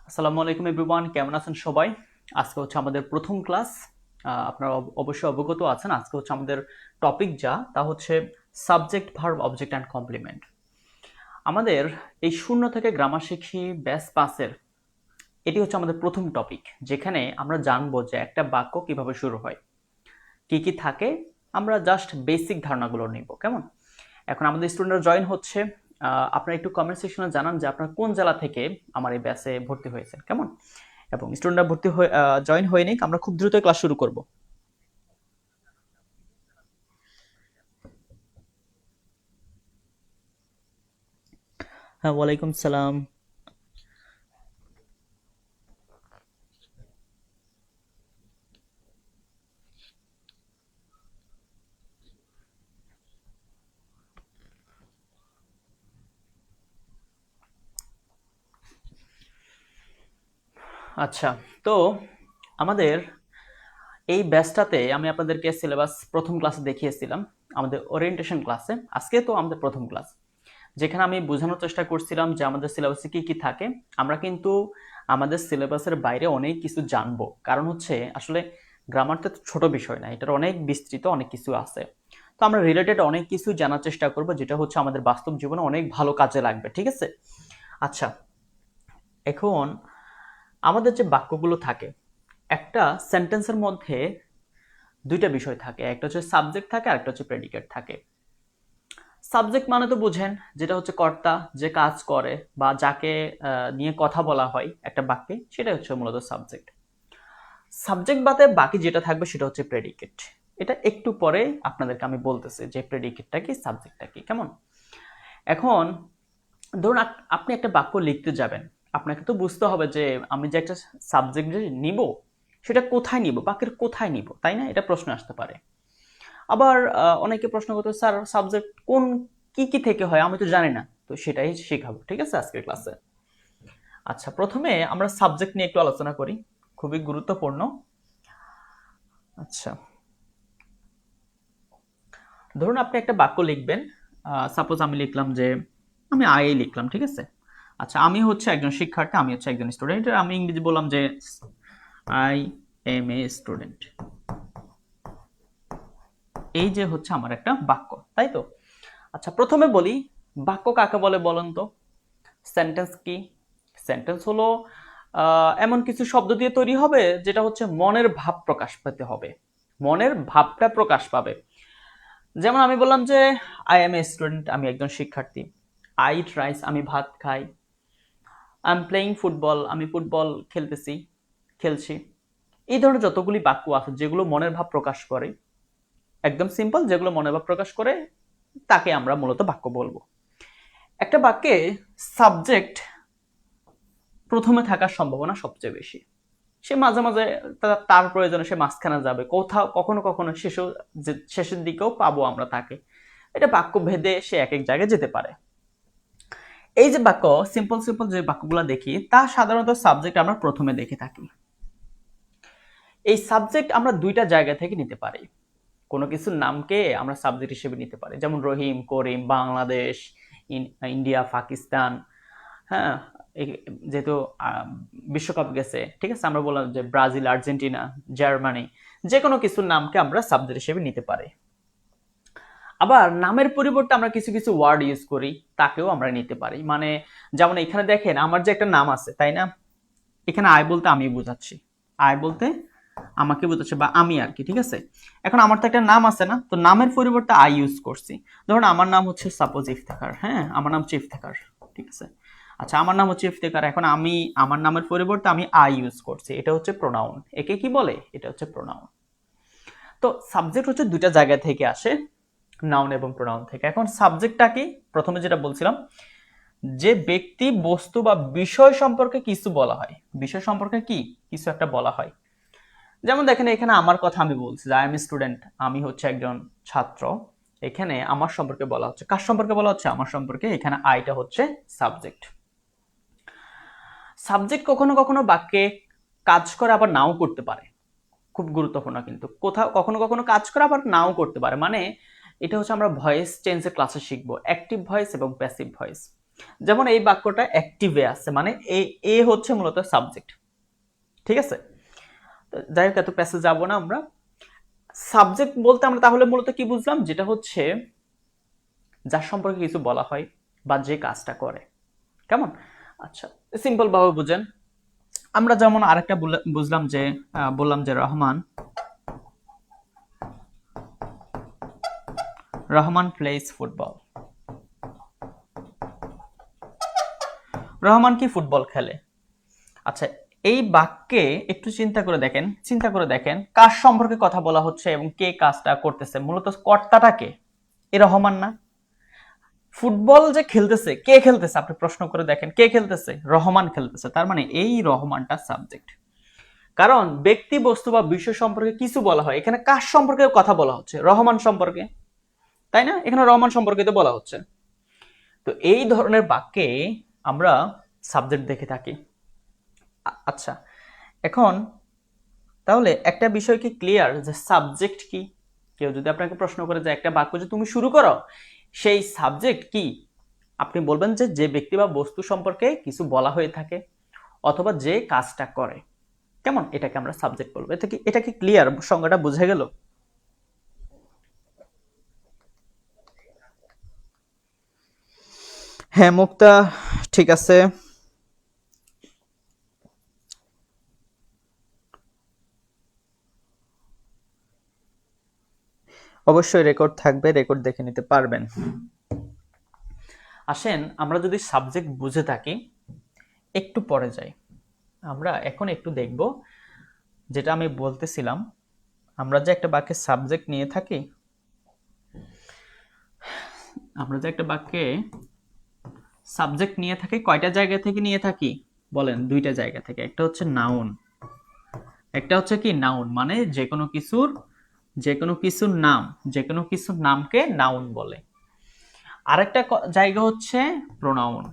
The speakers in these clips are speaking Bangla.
আসসালামু আলাইকুম এভরিওয়ান, কেমন আছেন সবাই? আজকে হচ্ছে আমাদের প্রথম ক্লাস। আপনারা অবশ্যই অবগত আছেন। আজকে হচ্ছে আমাদের টপিক তা হচ্ছে subject, verb, object and complement. আমাদের এই শূন্য থেকে গ্রামার শিখি ব্যাস পাসের এটি হচ্ছে আমাদের প্রথম টপিক, যেখানে আমরা জানবো যে একটা বাক্য কিভাবে শুরু হয়, কি কি থাকে। আমরা জাস্ট বেসিক ধারণাগুলো নিব, কেমন? এখন আমাদের স্টুডেন্টরা জয়েন হচ্ছে। আপনারা একটু কমেন্ট সেকশনে জানান যে আপনারা কোন জেলা থেকে আমার এই ব্যাচে ভর্তি হয়েছেন, কেমন? এবং স্টুডেন্টরা ভর্তি হয়ে জয়েন হয়ে নিক, আমরা খুব দ্রুত ক্লাস শুরু করব। হ্যাঁ, ওয়ালাইকুম সালাম। আচ্ছা, তো আমাদের এই ব্যাচটাতে আমি আপনাদেরকে সিলেবাস প্রথম ক্লাসে দেখিয়েছিলাম, আমাদের ওরিয়েন্টেশন ক্লাসে। আজকে তো আমাদের প্রথম ক্লাস, যেখানে আমি বোঝানোর চেষ্টা করছিলাম যে আমাদের সিলেবাসে কি কি থাকে। আমরা কিন্তু আমাদের সিলেবাসের বাইরে অনেক কিছু জানবো, কারণ হচ্ছে আসলে গ্রামারটা তো ছোট বিষয় না, এটার অনেক বিস্তৃত অনেক কিছু আছে। তো আমরা রিলেটেড অনেক কিছু জানার চেষ্টা করব, যেটা হচ্ছে আমাদের বাস্তব জীবনে অনেক ভালো কাজে লাগবে, ঠিক আছে? আচ্ছা, এখন আমাদের যে বাক্যগুলো থাকে, একটা সেন্টেন্সের মধ্যে দুইটা বিষয় থাকে, একটা হচ্ছে সাবজেক্ট থাকে আর একটা হচ্ছে প্রেডিকেট থাকে। সাবজেক্ট মানে তো বুঝেন, যেটা হচ্ছে কর্তা, যে কাজ করে বা যাকে নিয়ে কথা বলা হয় একটা বাক্যে, সেটা হচ্ছে মূলত সাবজেক্ট। সাবজেক্ট বাদে বাকি যেটা থাকবে সেটা হচ্ছে প্রেডিকেট। এটা একটু পরে আপনাদেরকে আমি বলতেছি যে প্রেডিকেটটা কি, সাবজেক্টটা কি, কেমন? এখন ধরুন আপনি একটা বাক্য লিখতে যাবেন, আপনাকে তো বুঝতে হবে যে আমি যে একটা সাবজেক্ট যে নিব, সেটা কোথায় নিব, বাক্যের কোথায় নিব, তাই না? এটা প্রশ্ন আসতে পারে। আবার অনেকে প্রশ্ন করতে, স্যার সাবজেক্ট কোন কি কি থেকে হয়, আমি তো জানি না। তো সেটাই শেখাবো, ঠিক আছে, আজকের ক্লাসে। আচ্ছা, প্রথমে আমরা সাবজেক্ট নিয়ে একটু আলোচনা করি, খুবই গুরুত্বপূর্ণ। আচ্ছা, ধরুন আপনি একটা বাক্য লিখবেন। সাপোজ আমি লিখলাম যে আমি আই লিখলাম, ঠিক আছে? আচ্ছা, আমি হচ্ছে একজন শিক্ষার্থী, আমি হচ্ছে একজন স্টুডেন্ট, আমি ইংরেজি বললাম যে আই এম এ স্টুডেন্ট। এই যে হচ্ছে আমার একটা বাক্য, তাই তো? আচ্ছা, প্রথমে বলি বাক্য কাকে বলে বলেন তো? সেন্টেন্স কি? সেন্টেন্স হলো এমন কিছু শব্দ দিয়ে তৈরি হবে যেটা হচ্ছে মনের ভাব প্রকাশ পেতে হবে, মনের ভাবটা প্রকাশ পাবে। যেমন আমি বললাম যে আই এম এ স্টুডেন্ট, আমি একজন শিক্ষার্থী। আই ইট রাইস, আমি ভাত খাই। আই এম প্লেইং ফুটবল, আমি ফুটবল খেলছি। এই ধরনের যতগুলি বাক্য আছে যেগুলো মনের ভাব প্রকাশ করে, একদম সিম্পল, যেগুলো মনের ভাব প্রকাশ করে, তাকে আমরা মূলত বাক্য বলবো। একটা বাক্যে সাবজেক্ট প্রথমে থাকার সম্ভাবনা সবচেয়ে বেশি। সে মাঝে মাঝে তার প্রয়োজনে সে মাঝখানে যাবে, কোথাও কখনো কখনো শেষের দিকেও পাবো আমরা তাকে। এটা বাক্য ভেদে সে এক এক জায়গায় যেতে পারে। এই যে বাক্য, সিম্পল সিম্পল যে বাক্যগুলো দেখি, তা সাধারণত সাবজেক্ট আমরা প্রথমে দেখে থাকি। এই সাবজেক্ট আমরা দুইটা জায়গা থেকে নিতে পারি। কোনো কিছুর নামকে আমরা সাবজেক্ট হিসেবে নিতে পারি, যেমন রহিম, করিম, বাংলাদেশ, ইন্ডিয়া, পাকিস্তান। হ্যাঁ, যেহেতু বিশ্বকাপ গেছে, ঠিক আছে, আমরা বললাম যে ব্রাজিল, আর্জেন্টিনা, জার্মানি। যে কোনো কিছুর নামকে আমরা সাবজেক্ট হিসেবে নিতে পারি। আবার নামের পরিবর্তে আমরা কিছু কিছু ওয়ার্ড ইউজ করি, তাকেও আমরা নিতে পারি। মানে যেমন এখানে দেখেন আমার যে একটা নাম আছে, তাই না? এখানে আই বলতে আমি বোঝাচ্ছি, আই বলতে আমাকে বোঝাচ্ছে বা আমি আর কি, ঠিক আছে? এখন আমার তো একটা নাম আছে না, তো নামের পরিবর্তে আই ইউজ করছি। ধরুন আমার নাম হচ্ছে সাপোজ ইফতেখার, হ্যাঁ, আমার নাম হচ্ছে ইফতেখার, ঠিক আছে? আচ্ছা, আমার নাম হচ্ছে ইফতেখার, এখন আমি আমার নামের পরিবর্তে আমি আই ইউজ করছি, এটা হচ্ছে প্রোনাউন। একে কি বলে? এটা হচ্ছে প্রোনাউন। তো সাবজেক্ট হচ্ছে দুইটা জায়গা থেকে আসে, নাউন এবং প্রোনাউন থেকে। এখন সাবজেক্টটা কি? প্রথমে যেটা বলছিলাম, যে ব্যক্তি, বস্তু বা বিষয় সম্পর্কে কিছু বলা হয়, বিষয় সম্পর্কে কি কিছু একটা বলা হয়। যেমন দেখেন এখানে আমার কথা আমি বলছি যে আই এম স্টুডেন্ট, আমি হচ্ছে একজন ছাত্র। এখানে আমার সম্পর্কে বলা হচ্ছে, কার সম্পর্কে বলা হচ্ছে? আমার সম্পর্কে। এখানে আইটা হচ্ছে সাবজেক্ট। সাবজেক্ট কখনো কখনো বাক্যে কাজ করে, আবার নাও করতে পারে। খুব গুরুত্বপূর্ণ, কিন্তু কোথাও কখনো কখনো কাজ করে আবার নাও করতে পারে। মানে এটা হচ্ছে আমরা ভয়েস চেঞ্জের ক্লাসে শিখবো, অ্যাক্টিভ ভয়েস এবং প্যাসিভ ভয়েস। যেমন এই বাক্যটা অ্যাক্টিভে আছে, মানে এ হচ্ছে মূলত সাবজেক্ট। ঠিক আছে, যাই হোক এত প্যাসেজ যাবো না আমরা। সাবজেক্ট বলতে আমরা তাহলে মূলত কি বুঝলাম, যেটা হচ্ছে যার সম্পর্কে কিছু বলা হয় বা যে কাজটা করে। কেমন? আচ্ছা, সিম্পল ভাবে বুঝেন। আমরা যেমন আরেকটা বুঝলাম যে বললাম যে রহমান প্লেস ফুটবল। রহমান কি ফুটবল খেলে? আচ্ছা, এই বাক্যে একটু চিন্তা করে দেখেন কার সম্পর্কে কথা বলা হচ্ছে এবং কে কাজটা করতেছে। মূলত কর্তাটাকে এ রহমান না? ফুটবল যে খেলতেছে, কে খেলতেছে আপনি প্রশ্ন করে দেখেন, কে খেলতেছে? রহমান খেলতেছে। তার মানে এই রহমানটা সাবজেক্ট। কারণ ব্যক্তি, বস্তু বা বিষয় সম্পর্কে কিছু বলা হয়, এখানে কার সম্পর্কে কথা বলা হচ্ছে? রহমান সম্পর্কে, তাই না? এখানে রহমান সম্পর্কে তো বলা হচ্ছে। তো এই ধরনের বাক্যে আমরা সাবজেক্ট দেখে থাকি। আচ্ছা, এখন তাহলে একটা বিষয় কি ক্লিয়ার যে সাবজেক্ট কি? কেউ যদি আপনাকে প্রশ্ন করে যে একটা বাক্য যে তুমি শুরু করো, সেই সাবজেক্ট কি? আপনি বলবেন যে যে ব্যক্তি বা বস্তু সম্পর্কে কিছু বলা হয়ে থাকে অথবা যে কাজটা করে। কেমন? এটাকে আমরা সাবজেক্ট বলবো। এটা কি ক্লিয়ার? সংজ্ঞাটা বুঝে গেল? হ্যাঁ মুক্তা, ঠিক আছে। অবশ্যই রেকর্ড থাকবে, রেকর্ড দেখে নিতে পারবেন। আসেন আমরা যদি সাবজেক্ট বুঝে থাকি, একটু পরে যাই। আমরা এখন একটু দেখব যেটা আমি বলতেছিলাম, আমরা যে একটা বাক্যে সাবজেক্ট নিয়ে থাকি, আমরা যে একটা বাক্যে সাবজেক্ট নিয়ে থাকি কয়টা জায়গা থেকে নিয়ে থাকি বলেন? দুইটা জায়গা থেকে। একটা হচ্ছে নাউন, একটা হচ্ছে কি নাউন মানে যে কোনো কিছুর নাম, যে কোনো কিছুর নামকে নাউন বলে। আরেকটা জায়গা হচ্ছে প্রোনাউন।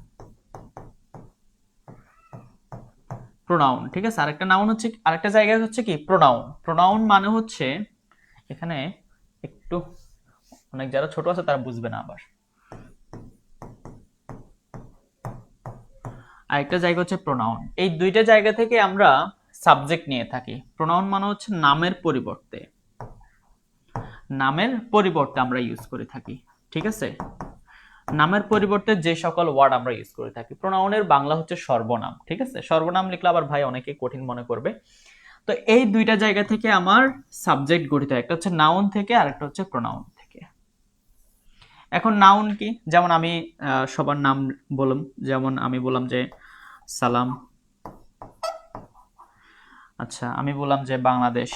প্রোনাউন, ঠিক আছে। আরেকটা জায়গা হচ্ছে কি প্রোনাউন। প্রোনাউন মানে হচ্ছে, এখানে একটু অনেক যারা ছোট আছে তারা বুঝবে না আবার। আরেকটা জায়গা হচ্ছে প্রোনাউন। এই দুইটা জায়গা থেকে আমরা সাবজেক্ট নিয়ে থাকি। প্রোনাউন মানে হচ্ছে নামের পরিবর্তে আমরা ইউজ করে থাকি। ঠিক আছে, নামের পরিবর্তে যে সকল ওয়ার্ড আমরা ইউজ করে থাকি। প্রোনাউনের বাংলা হচ্ছে সর্বনাম। ঠিক আছে, সর্বনাম লিখলে আবার ভাই অনেকে কঠিন মনে করবে। তো এই দুইটা জায়গা থেকে আমার সাবজেক্ট গঠিত হয়, একটা হচ্ছে নাউন থেকে আর একটা হচ্ছে প্রোনাউন থেকে। এখন নাউন কি? যেমন আমি সবার নাম বললাম, যেমন আমি বললাম যে সালাম। আচ্ছা, আমি বললাম যে বাংলাদেশ।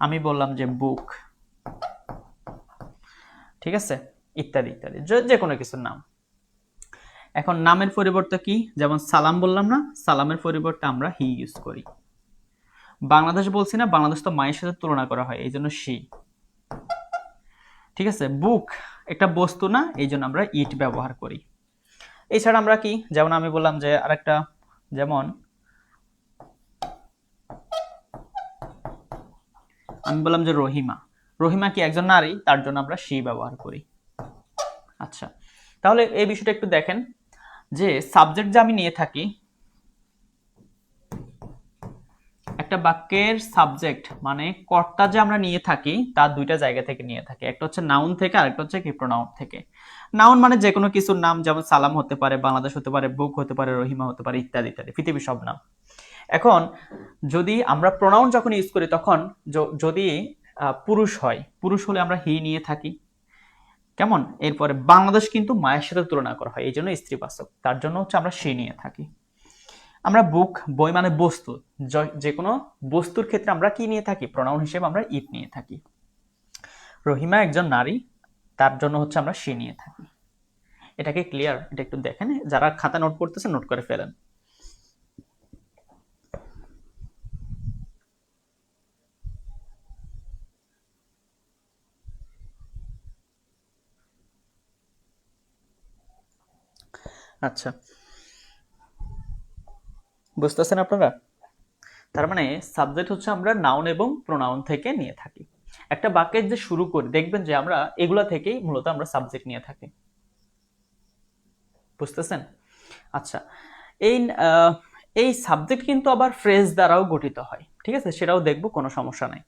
আমি বললাম যে বুক। ঠিক আছে, ইত্যাদি ইত্যাদি, যে কোনো কিছুর নাম। এখন নামের পরিবর্তে কি? যেমন সালাম বললাম না, সালামের পরিবর্তে আমরা হি ইউজ করি। বাংলাদেশ বলছি না, বাংলাদেশ তো মায়ের সাথে তুলনা করা হয়, এই জন্য সি। ঠিক আছে, বুক একটা বস্তু না, এই জন্য আমরা ইট ব্যবহার করি। এছাড়া আমরা কি, যেমন আমি বললাম যে আরেকটা, যেমন আমি বললাম যে রহিমা। রহিমা কি একজন নারী, তার জন্য আমরা সি ব্যবহার করি। আচ্ছা, তাহলে এই বিষয়টা একটু দেখেন যে সাবজেক্ট যে আমি নিয়ে থাকি, একটা বাক্যের সাবজেক্ট মানে কর্তা যে আমরা নিয়ে থাকি তা দুইটা জায়গা থেকে নিয়ে থাকি। একটা হচ্ছে নাউন থেকে আর একটা হচ্ছে কি প্রোনাউন থেকে। নাউন মানে যে কোনো কিছুর নাম, যেমন সালাম হতে পারে, বাংলাদেশ হতে পারে, বুক হতে পারে, রহিমা হতে পারে, ইত্যাদি ইত্যাদি, পৃথিবীর সব নাম। এখন যদি আমরা প্রোনাউন যখন ইউজ করি তখন যদি পুরুষ হলে আমরা হি নিয়ে থাকি। কেমন? এরপরে বাংলাদেশ কিন্তু মায়ের সাথে তুলনা করা হয়, এই জন্য স্ত্রীবাচক, তার জন্য হচ্ছে আমরা সে নিয়ে থাকি। আমরা বুক, বই মানে বস্তু, যে কোনো বস্তুর ক্ষেত্রে আমরা কি নিয়ে থাকি? প্রোনাউন হিসেবে আমরা ইট নিয়ে থাকি। রহিমা একজন নারী, তার জন্য হচ্ছে আমরা সে নিয়ে থাকি। এটাকে ক্লিয়ার? এটা একটু দেখেন, যারা খাতা নোট করতেছে নোট করে ফেলেন। আচ্ছা, বুঝতেছেন আপনারা? তার মানে সাবজেক্ট হচ্ছে আমরা নাউন এবং প্রোনাউন থেকে নিয়ে থাকি। একটা বাক্যের যে শুরু করি দেখবেন যে আমরা এগুলা থেকেই মূলত আমরা সাবজেক্ট নিয়ে থাকি। বুঝতেছেন? আচ্ছা, এই এই সাবজেক্ট কিন্তু আবার ফ্রেজ দ্বারাও গঠিত হয়, ঠিক আছে, সেটাও দেখবো, কোনো সমস্যা নাই।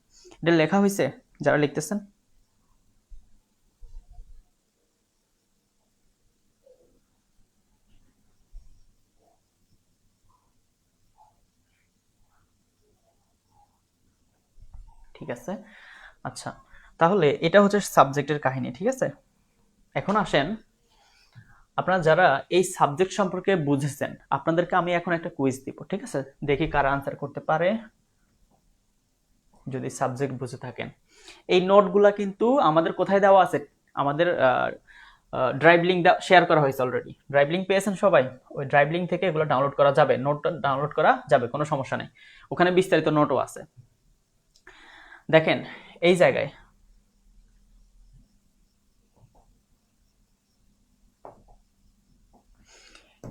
এটা লেখা হয়েছে যারা লিখতেছেন? ঠিক আছে, আচ্ছা, তাহলে এটা হচ্ছে সাবজেক্টের কাহিনী, ঠিক আছে। এখন আসেন, আপনারা যারা এই সাবজেক্ট সম্পর্কে বুঝেছেন, আপনাদেরকে আমি এখন একটা কুইজ দিব, ঠিক আছে, দেখি কারা আনসার করতে পারে যদি সাবজেক্ট বুঝে থাকেন। এই নোটগুলা কিন্তু আমাদের কোথায় দেওয়া আছে, আমাদের ড্রাইভ লিঙ্ক শেয়ার করা হয়েছে অলরেডি। ড্রাইভ লিঙ্ক পেয়েছেন সবাই? ওই ড্রাইভ লিঙ্ক থেকে এগুলো ডাউনলোড করা যাবে, নোটটা ডাউনলোড করা যাবে, কোনো সমস্যা নেই, ওখানে বিস্তারিত নোটও আছে। দেখেন এই জায়গায়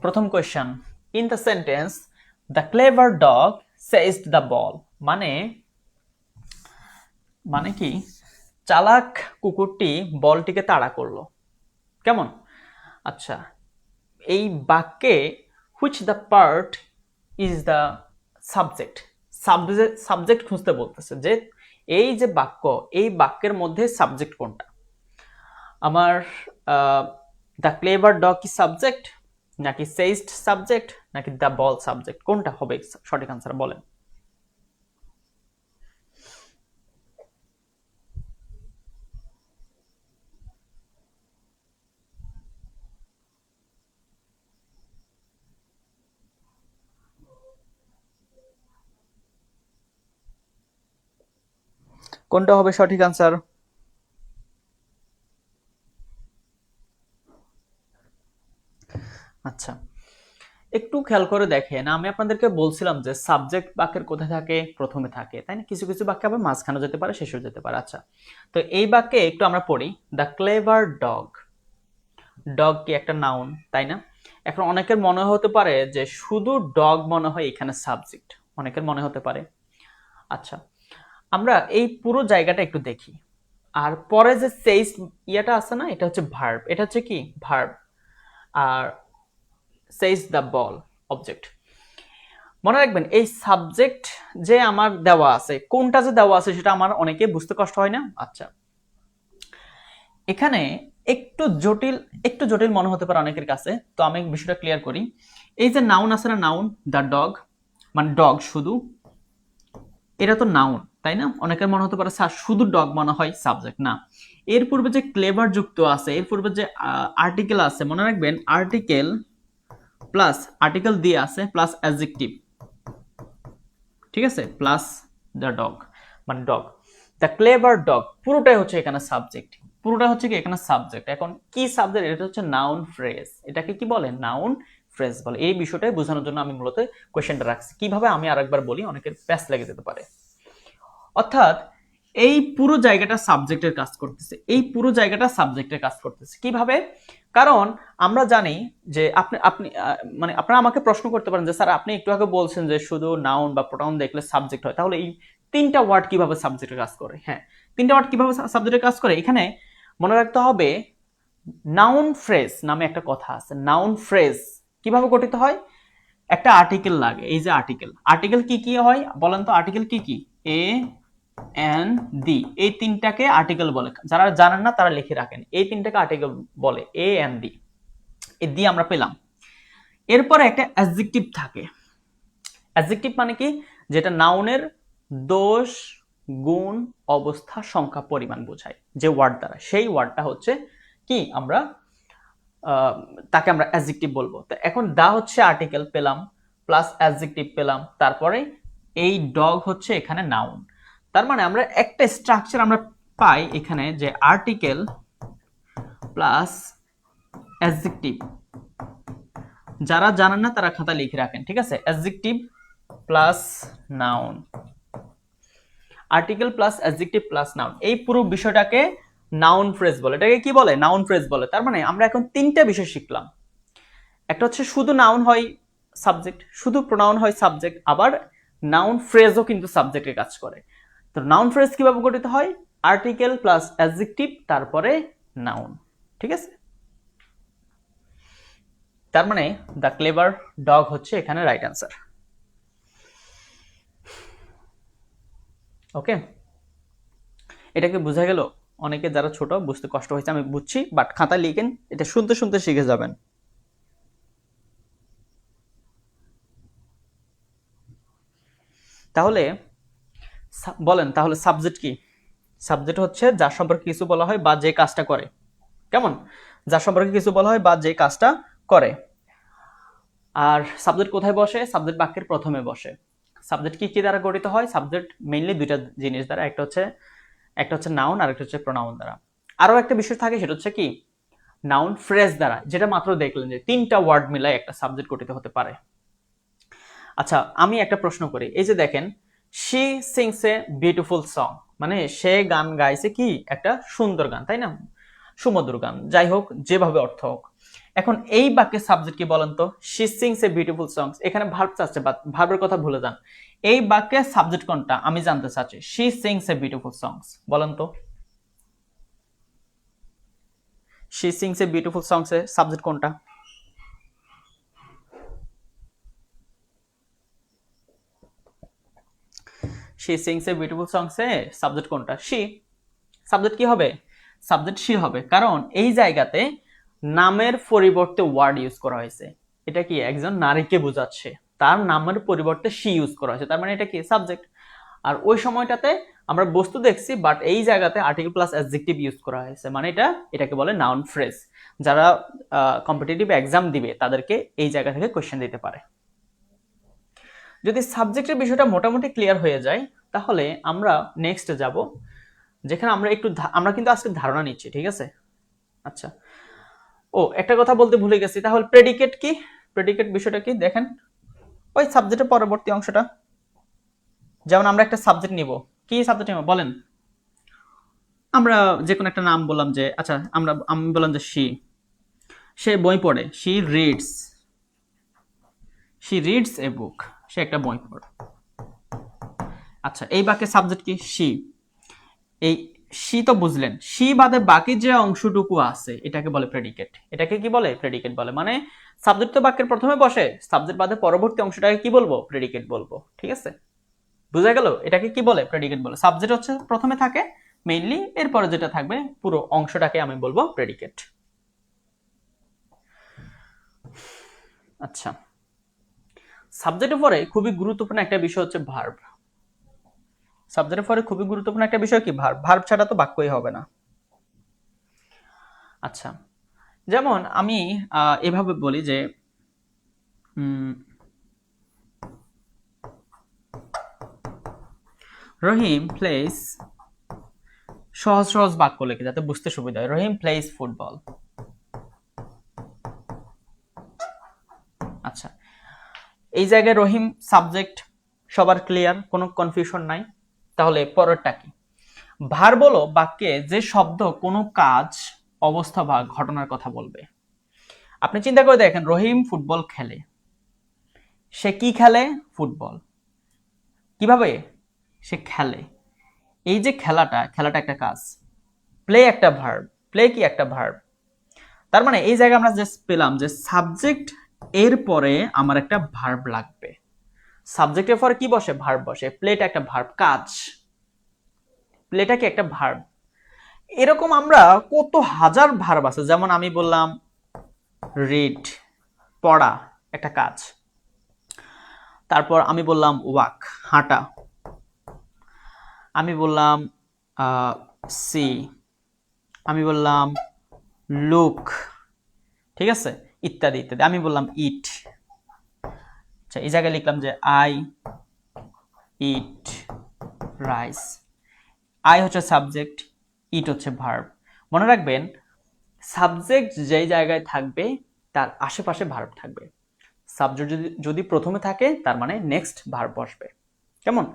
প্রথম question, in the sentence the clever dog সেজড the ball, মানে মানে কি, চালাক কুকুরটি বলটিকে তাড়া করলো, কেমন? আচ্ছা, এই বাক্যে which the part is the subject, subject খুঁজতে বলতেছে, যে এই যে বাক্য, এই বাক্যের মধ্যে সাবজেক্ট কোনটা? আমার দ্য ক্লেভার ডগ কি সাবজেক্ট, নাকি সেইজড সাবজেক্ট, নাকি দ্য বল সাবজেক্ট, কোনটা হবে সঠিক আনসার বলেন? কোনটা হবে সঠিক আনসার? আচ্ছা, একটু খেয়াল করে দেখেন, আমি আপনাদেরকে বলছিলাম যে সাবজেক্ট বাক্যের কোথায় থাকে, প্রথমে থাকে, তাই না? কিছু কিছু বাক্য আবার মাঝখানে যেতে পারে, শেষেও যেতে পারে। আচ্ছা, তো এই বাক্যে একটু আমরা পড়ি, দ্য ক্লেভার ডগ, ডগ কি একটা নাউন, তাই না? এখন অনেকের মনে হতে পারে যে শুধু ডগ মনে হয় এখানে সাবজেক্ট, অনেকের মনে হতে পারে। আচ্ছা, আমরা এই পুরো জায়গাটা একটু দেখি, আর পরে যে সেইস ইয়াটা আছে না, এটা হচ্ছে ভার্ব, এটা হচ্ছে কি ভার্ব, আর সেইস দ্য বল অবজেক্ট। মনে রাখবেন এই সাবজেক্ট যে আমার দেওয়া আছে, কোনটা যে দেওয়া আছে সেটা আমার অনেকে বুঝতে কষ্ট হয় না। আচ্ছা, এখানে একটু জটিল মনে হতে পারে অনেকের কাছে, তো আমি বিষয়টা ক্লিয়ার করি। এই যে নাউন আছে না, নাউন, দ্য ডগ, মানে ডগ শুধু, এটা তো নাউন, তাই না? অনেকের মনে হতে পারে স্যার শুধু ডগ মনে হয় সাবজেক্ট, না। এর পূর্বে যে ক্লেভার যুক্ত আছে, এর পূর্বে যে আর্টিকেল আছে, মনে রাখবেন আর্টিকেল প্লাস আর্টিকেল দিয়ে আছে প্লাস অ্যাডজেক্টিভ, ঠিক আছে, প্লাস দ্য ডগ, মানে ডগ, দ্য ক্লেভার ডগ, পুরোটাই হচ্ছে এখানে সাবজেক্ট, পুরোটা হচ্ছে কি এখানে সাবজেক্ট। এখন কি সাবজেক্ট? এটা হচ্ছে নাউন ফ্রেজ, এটাকে কি বলে? নাউন ফ্রেজ বলে। এই বিষয়টাই বোঝানোর জন্য আমি মূলত কোয়েশ্চেনটা রাখছি। কিভাবে আমি আরেকবার বলি, অনেকের প্যাচ লেগে যেতে পারে। অর্থাৎ এই পুরো জায়গাটা সাবজেক্টের কাজ করতেছে, এই পুরো জায়গাটা সাবজেক্টের কাজ করতেছে। কিভাবে? কারণ আমরা জানি যে আপনি আপনি মানে আপনারা আমাকে প্রশ্ন করতে পারেন যে স্যার আপনি একটু আগে বলছেন যে শুধু নাউন বা প্রোনাউন দেখলে সাবজেক্ট হয়, তাহলে এই তিনটা ওয়ার্ড কিভাবে সাবজেক্টের কাজ করে? হ্যাঁ, তিনটা ওয়ার্ড কিভাবে সাবজেক্টের কাজ করে, এখানে মনে রাখতে হবে নাউন ফ্রেজ নামে একটা কথা আছে। নাউন ফ্রেজ কিভাবে গঠিত হয়? একটা আর্টিকেল লাগে, এই যে আর্টিকেল, আর্টিকেল কি কি হয় বলেন তো? আর্টিকেল কি কি? এ এন ডি, এই তিনটাকে আর্টিকেল বলে। যারা জানেন না তারা লিখে রাখেন, এই তিনটাকে আর্টিকেল বলে, এ এন ডি। এই ডি আমরা পেলাম। এরপরে একটা অ্যাডজেক্টিভ থাকে। অ্যাডজেক্টিভ মানে কি? যেটা নাউনের দোষ, গুণ, অবস্থা, সংখ্যা, পরিমাণ বোঝায় যে ওয়ার্ড দ্বারা, সেই ওয়ার্ডটা হচ্ছে কি আমরা তাকে আমরা অ্যাডজেক্টিভ বলবো। তো এখন দা হচ্ছে আর্টিকেল পেলাম, প্লাস অ্যাডজেক্টিভ পেলাম, তারপরে এই ডগ হচ্ছে এখানে নাউন। তার মানে আমরা একটা স্ট্রাকচার আমরা পাই এখানে, যে আর্টিকেল প্লাস অ্যাডজেক্টিভ। যারা জানেন না তারা খাতা লিখে রাখেন, ঠিক আছে? Adjective plus noun, article plus adjective plus noun, এই পুরো বিষয়টাকে নাউন ফ্রেজ বলে। এটাকে কি বলে? নাউন ফ্রেজ বলে। তার মানে আমরা এখন তিনটা বিষয় শিখলাম। একটা হচ্ছে শুধু নাউন হয় সাবজেক্ট, শুধু প্রোনাউন হয় সাবজেক্ট, আবার নাউন ফ্রেজও কিন্তু সাবজেক্টের কাজ করে। তো নাউন ফ্রেজ কিভাবে গঠিত হয়? আর্টিকেল প্লাস অ্যাডজেক্টিভ তারপরে নাউন, ঠিক আছে? তার মানে দ্য ক্লেভার ডগ হচ্ছে এখানে রাইট অ্যান্সার। ওকে, এটাকে বোঝা গেল? অনেকে যারা ছোট বুঝতে কষ্ট হয়েছে আমি বুঝছি, বাট খাতা লিখেন, এটা শুনতে শুনতে শিখে যাবেন। তাহলে বলেন, তাহলে সাবজেক্ট কি? সাবজেক্ট হচ্ছে যার সম্পর্কে কিছু বলা হয় বা যে কাজটা করে। কেমন? যার সম্পর্কে কিছু বলা হয় বা যে কাজটা করে। আর সাবজেক্ট কোথায় বসে? সাবজেক্ট বাক্যের প্রথমে বসে। সাবজেক্ট কি কি দ্বারা গঠিত হয়? সাবজেক্ট মেইনলি দুইটা জিনিস দ্বারা, একটা হচ্ছে নাউন আর একটা হচ্ছে প্রোনাউন দ্বারা। আরো একটা বিষয় থাকে, সেটা হচ্ছে কি নাউন ফ্রেজ দ্বারা, যেটা মাত্র দেখলেন যে তিনটা ওয়ার্ড মিলাই একটা সাবজেক্ট গঠিত হতে পারে। আচ্ছা, আমি একটা প্রশ্ন করি, এই যে দেখেন she sings a beautiful song, মানে সে গান গাইছে কি একটা সুন্দর গান, তাই না? সুমধুর গান, যাই হোক, যেভাবে অর্থ হোক। এখন এই বাক্যের সাবজেক্ট কি বলেন তো? শি সিংস এ বিউটিফুল সংস, এখানে ভার্ব চাচ্ছে, ভার্বের কথা ভুলে যান। এই বাক্যের সাবজেক্ট কোনটা আমি জানতে চাচ্ছি। শি সিংস এ বিউটিফুল সংস, বলেন তো। শি সিংস এ বিউটিফুল সংস এর সাবজেক্ট কোনটা? She sings a beautiful songs A subject কোনটা? শি। সাবজেক্ট কি হবে? সাবজেক্ট শি হবে, কারণ এই জায়গাতে নামের পরিবর্তে ওয়ার্ড ইউজ করা হয়েছে। এটা কি একজন নারীকে বোঝাচ্ছে, তার নামের পরিবর্তে শি ইউজ করা হয়েছে, তার মানে এটা কি সাবজেক্ট। আর ওই সময়টাতে আমরা বস্তু দেখছি, বাট এই জায়গাতে আর্টিকেল প্লাস অ্যাডজেক্টিভ ইউজ করা হয়েছে, মানে এটাকে বলে নাউন ফ্রেজ। যারা কম্পিটিটিভ এক্সাম দিবে তাদেরকে এই জায়গা থেকে কোশ্চেন দিতে পারে। যদি সাবজেক্টের বিষয়টা মোটামুটি ক্লিয়ার হয়ে যায়, তাহলে আমরা নেক্সট যাব, যেখানে আমরা কিন্তু আজকে ধারণা নিচ্ছি, ঠিক আছে? আচ্ছা, ও একটা কথা বলতে ভুলে গেছি, তাহলে প্রেডিকেট কি? প্রেডিকেট বিষয়টা কি দেখেন, ওই সাবজেক্টের পরবর্তী অংশটা। যেমন আমরা একটা সাবজেক্ট নিব, কি সাবজেক্ট নিব বলেন? আমরা যে কোনো একটা নাম বললাম, যে আচ্ছা আমি বললাম যে সে বই পড়ে, শি রিডস এ বুক, সে একটা বই পড়ে। আচ্ছা, এই বাক্যের সাবজেক্ট কি? শি। এই শি তো বুঝলেন, শি বাদে বাকি যে অংশটুকু আছে এটাকে বলে প্রেডিকেট। এটাকে কি বলে? প্রেডিকেট বলে। মানে সাবজেক্ট তো বাক্যের প্রথমে বসে, সাবজেক্ট বাদে পরবর্তী অংশটাকে কি বলবো? প্রেডিকেট বলবো, ঠিক আছে? বুঝা গেল? এটাকে কি বলে? প্রেডিকেট বলে। সাবজেক্ট হচ্ছে প্রথমে থাকে মেইনলি, এরপরে যেটা থাকবে পুরো অংশটাকে আমি বলবো প্রেডিকেট। আচ্ছা, সাবজেক্টের পরে খুবই গুরুত্বপূর্ণ একটা বিষয় হচ্ছে ভার্ব। সাবজেক্টের পরে খুবই গুরুত্বপূর্ণ একটা বিষয় কি? ভার্ব। ভার্ব ছাড়া তো বাক্যই হবে না। আচ্ছা, যেমন আমি এভাবে বলি যে রহিম প্লেস, সহজ সহজ বাক্য লিখে যাতে বুঝতে সুবিধা হয়। রহিম প্লেস ফুটবল। আচ্ছা, এই জায়গায় রহিম সাবজেক্ট, সবার ক্লিয়ার, কোনো কনফিউশন নাই। তাহলে পরেরটা কি? ভার্ব হলো বাক্যে যে শব্দ কোনো কাজ, অবস্থা বা ঘটনার কথা বলবে। আপনি চিন্তা করে দেখেন, রহিম ফুটবল খেলে, সে কি খেলে? ফুটবল। কিভাবে সে খেলে? এই যে খেলাটা একটা কাজ। প্লে একটা ভার্ব, প্লে কি একটা ভার্ব। তার মানে এই জায়গায় আমরা জাস্ট পেলাম যে সাবজেক্ট এর পরে আমার একটা ভার্ব লাগবে। সাবজেক্টের পরে কি বসে? ভার্ব বসে। প্লেটা একটা ভার্ব, কাজ। প্লেটা কি একটা ভার্ব। এরকম আমরা কত হাজার ভার্ব আছে, যেমন আমি বললাম রিড, পড়া একটা কাজ। তারপর আমি বললাম ওয়াক, হাঁটা। আমি বললাম সি, আমি বললাম লুক, ঠিক আছে, ইত্যাদি ইত্যাদি। আমি বললাম ইট। আচ্ছা, এই জায়গায় লিখলাম যে আই ইট রাইস। আই হচ্ছে সাবজেক্ট, ইট হচ্ছে ভার্ব। মনে রাখবেন, সাবজেক্ট যেই জায়গায় থাকবে তার আশেপাশে ভার্ব থাকবে। সাবজেক্ট যদি প্রথমে থাকে, তার মানে নেক্সট ভার্ব বসবে, কেমন?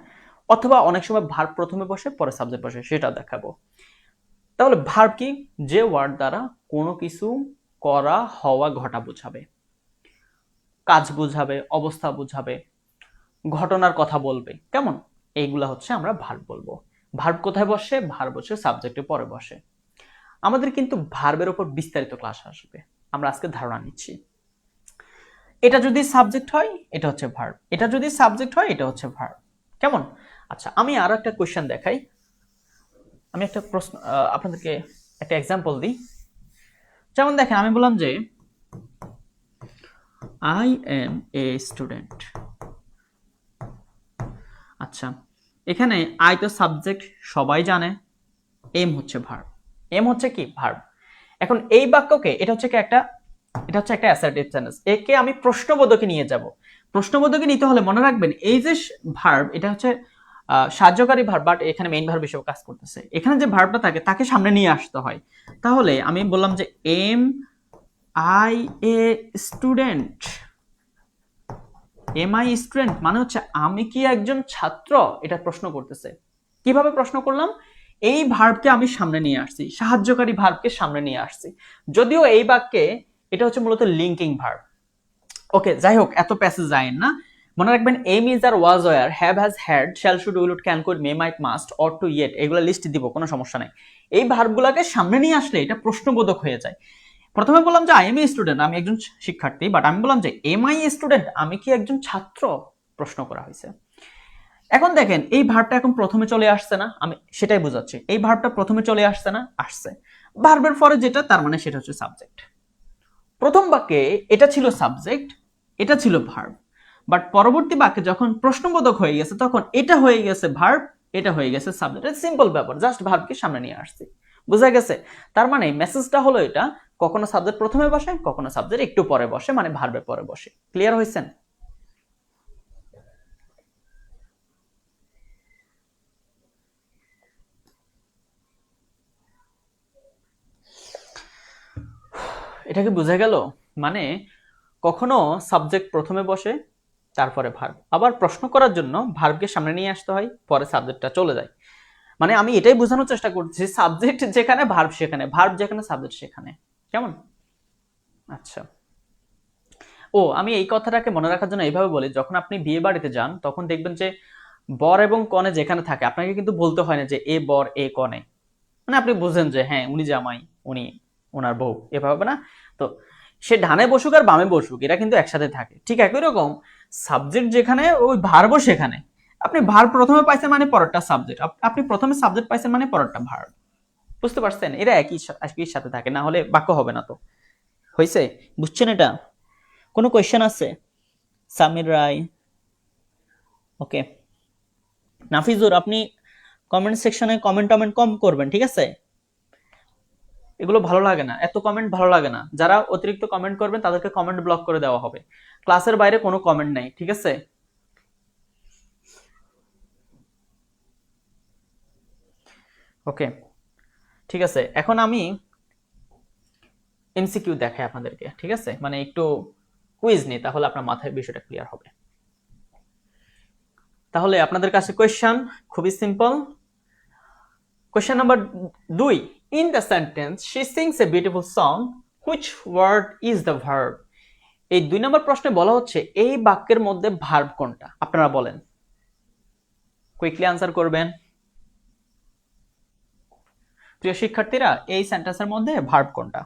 অথবা অনেক সময় ভার্ব প্রথমে বসে পরে সাবজেক্ট বসে, সেটা দেখাবো। তাহলে ভার্ব কি? যে ওয়ার্ড দ্বারা কোনো কিছু করা, হওয়া, ঘটা বোঝাবে, কাজ বোঝাবে, অবস্থা বোঝাবে, ঘটনার কথা বলবে, কেমন? এইগুলা হচ্ছে আমরা ভার্ব বলবো। ভার্ব কোথায় বসে? ভার্ব হচ্ছে সাবজেক্টের পরে বসে। আমাদের কিন্তু ভার্বের উপর বিস্তারিত ক্লাস আসবে, আমরা আজকে ধারণা নিচ্ছি। এটা যদি সাবজেক্ট হয় এটা হচ্ছে ভার্ব, এটা যদি সাবজেক্ট হয় এটা হচ্ছে ভার্ব। কেমন? আচ্ছা, আমি আরো একটা কোশ্চেন দেখাই। আমি একটা প্রশ্ন আপনাদেরকে একটা এক্সাম্পল দিই। যেমন দেখেন, আমি বললাম যে আই এম এ স্টুডেন্ট। আচ্ছা, এখানে আই তো সাবজেক্ট, সবাই জানে। এম হচ্ছে ভার্ব। এম হচ্ছে কি? ভার্ব। এখন এই বাক্যকে, এটা হচ্ছে একটা অ্যাসার্টিভ সেন্টেন্স। একে আমি প্রশ্নবোধকে নিয়ে যাব। প্রশ্নবোধকে নিতে হলে মনে রাখবেন, এই যে ভার্ব, এটা হচ্ছে সাহায্যকারী ভার্ব, বাট এখানে মেইন ভার্ব হিসেবে কাজ করতেছে। এখানে যে ভার্বটা থাকে তাকে সামনে নিয়ে আসতে হয়। তাহলে আমি বললাম যে am I a student. Am I student মানে হচ্ছে আমি কি একজন ছাত্র, এটা প্রশ্ন করতেছে। কিভাবে প্রশ্ন করলাম? এই ভার্বকে আমি সামনে নিয়ে আসছি, সাহায্যকারী ভার্বকে সামনে নিয়ে আসছি। যদিও এই বাক্যে এটা হচ্ছে মূলত লিঙ্কিং ভার্ব। ওকে, যাই হোক, এত প্যাসেজ যায়েন না। মনে রাখবেন am is are was were, have has had, shall should will would can could may might must ought to yet, এগুলো লিস্ট দিব, কোনো সমস্যা নাই। এই ভার্বগুলোকে সামনে নিয়ে আসলে এটা প্রশ্নবোধক হয়ে যায়। প্রথমে বললাম যে আই এম এ স্টুডেন্ট, আমি একজন শিক্ষার্থী, বাট আমি বললাম যে এম আই স্টুডেন্ট, আমি কি একজন ছাত্র, প্রশ্ন করা হয়েছে। এখন দেখেন এই ভার্বটা এখন প্রথমে চলে আসছে না, আমি সেটাই বোঝাচ্ছি। এই ভার্বটা প্রথমে চলে আসছে না? আসছে। ভার্বের পরে যেটা, তার মানে সেটা হচ্ছে সাবজেক্ট। প্রথম বাক্যে এটা ছিল সাবজেক্ট, এটা ছিল ভার্ব, বাট পরবর্তী বাক্যে যখন প্রশ্নবোধক হয়ে গেছে তখন এটা হয়ে গেছে ভার্ব, এটা হয়ে গেছে সাবজেক্ট। সিম্পল ব্যাপার, জাস্ট ভার্বকে সামনে নিয়ে আসছি। বোঝা গেছে? তার মানে মেসেজটা হলো এটা, কখনো সাবজেক্ট প্রথমে বসে, কখনো সাবজেক্ট একটু পরে বসে, মানে ভার্বের পরে বসে। ক্লিয়ার হয়েছেন? এটা কি বোঝা গেল? মানে কখনো সাবজেক্ট প্রথমে বসে, তারপরে ভার্ব। আবার প্রশ্ন করার জন্য ভার্বকে সামনে নিয়ে আসতে হয়, পরে সাবজেক্টটা চলে যায়। মানে আমি এটাই বোঝানোর চেষ্টা করছি, সাবজেক্ট যেখানে ভার্ব সেখানে, ভার্ব যেখানে সাবজেক্ট সেখানে। কেমন? আচ্ছা। ও, আমি এই কথাটাকে মনে রাখার জন্য এইভাবে বলি, যখন আপনি বিয়ে বাড়িতে যান তখন দেখবেন যে বর এবং কনে যেখানে থাকে, আপনাকে কিন্তু বলতে হয় না যে এ বর এ কনে। মানে আপনি বুঝেন যে হ্যাঁ উনি জামাই, উনি ওনার বউ, এভাবে না। তো সে ডানে বসুক আর বামে বসুক, এরা কিন্তু একসাথে থাকে। ঠিক একই রকম সাবজেক্ট যেখানে, ওই ভার্বও সেখানে। আপনি ভার্ব প্রথমে পাইছেন মানে পরেরটা সাবজেক্ট, আপনি প্রথমে সাবজেক্ট পাইছেন মানে পরেরটা ভার্ব। বুঝতে পারছেন? এরা একই সাথে থাকে, না হলে বাক্য হবে না। তো হয়েছে? বুঝছেন এটা? কোনো কোয়েশ্চেন আছে? সামির রায়, ওকে। নাফিজুর, আপনি কমেন্ট সেকশনে কমেন্ট কম করবেন, ঠিক আছে? এগুলো ভালো লাগে না, এত কমেন্ট ভালো লাগে না। যারা অতিরিক্ত কমেন্ট করবেন তাদেরকে কমেন্ট ব্লক করে দেওয়া হবে। ক্লাসের বাইরে কোনো কমেন্ট নাই, ঠিক আছে? ওকে, ঠিক আছে। এখন আমি এমসিকিউ দেখাই আপনাদেরকে, ঠিক আছে? মানে একটু কুইজ নিই, তাহলে আপনার মাথায় বিষয়টা ক্লিয়ার হবে। তাহলে আপনাদের কাছে কোয়েশ্চেন খুবই simple. Question number 2, in the sentence she sings a beautiful song, which word is the verb? এই 2 নম্বর প্রশ্নে বলা হচ্ছে এই বাক্যের মধ্যে ভার্ব কোনটা? আপনারা বলেন, কুইকলি আনসার করবেন। প্রিয় শিক্ষার্থীরা, এই সেন্টেন্সের মধ্যে ভার্ব কোনটা?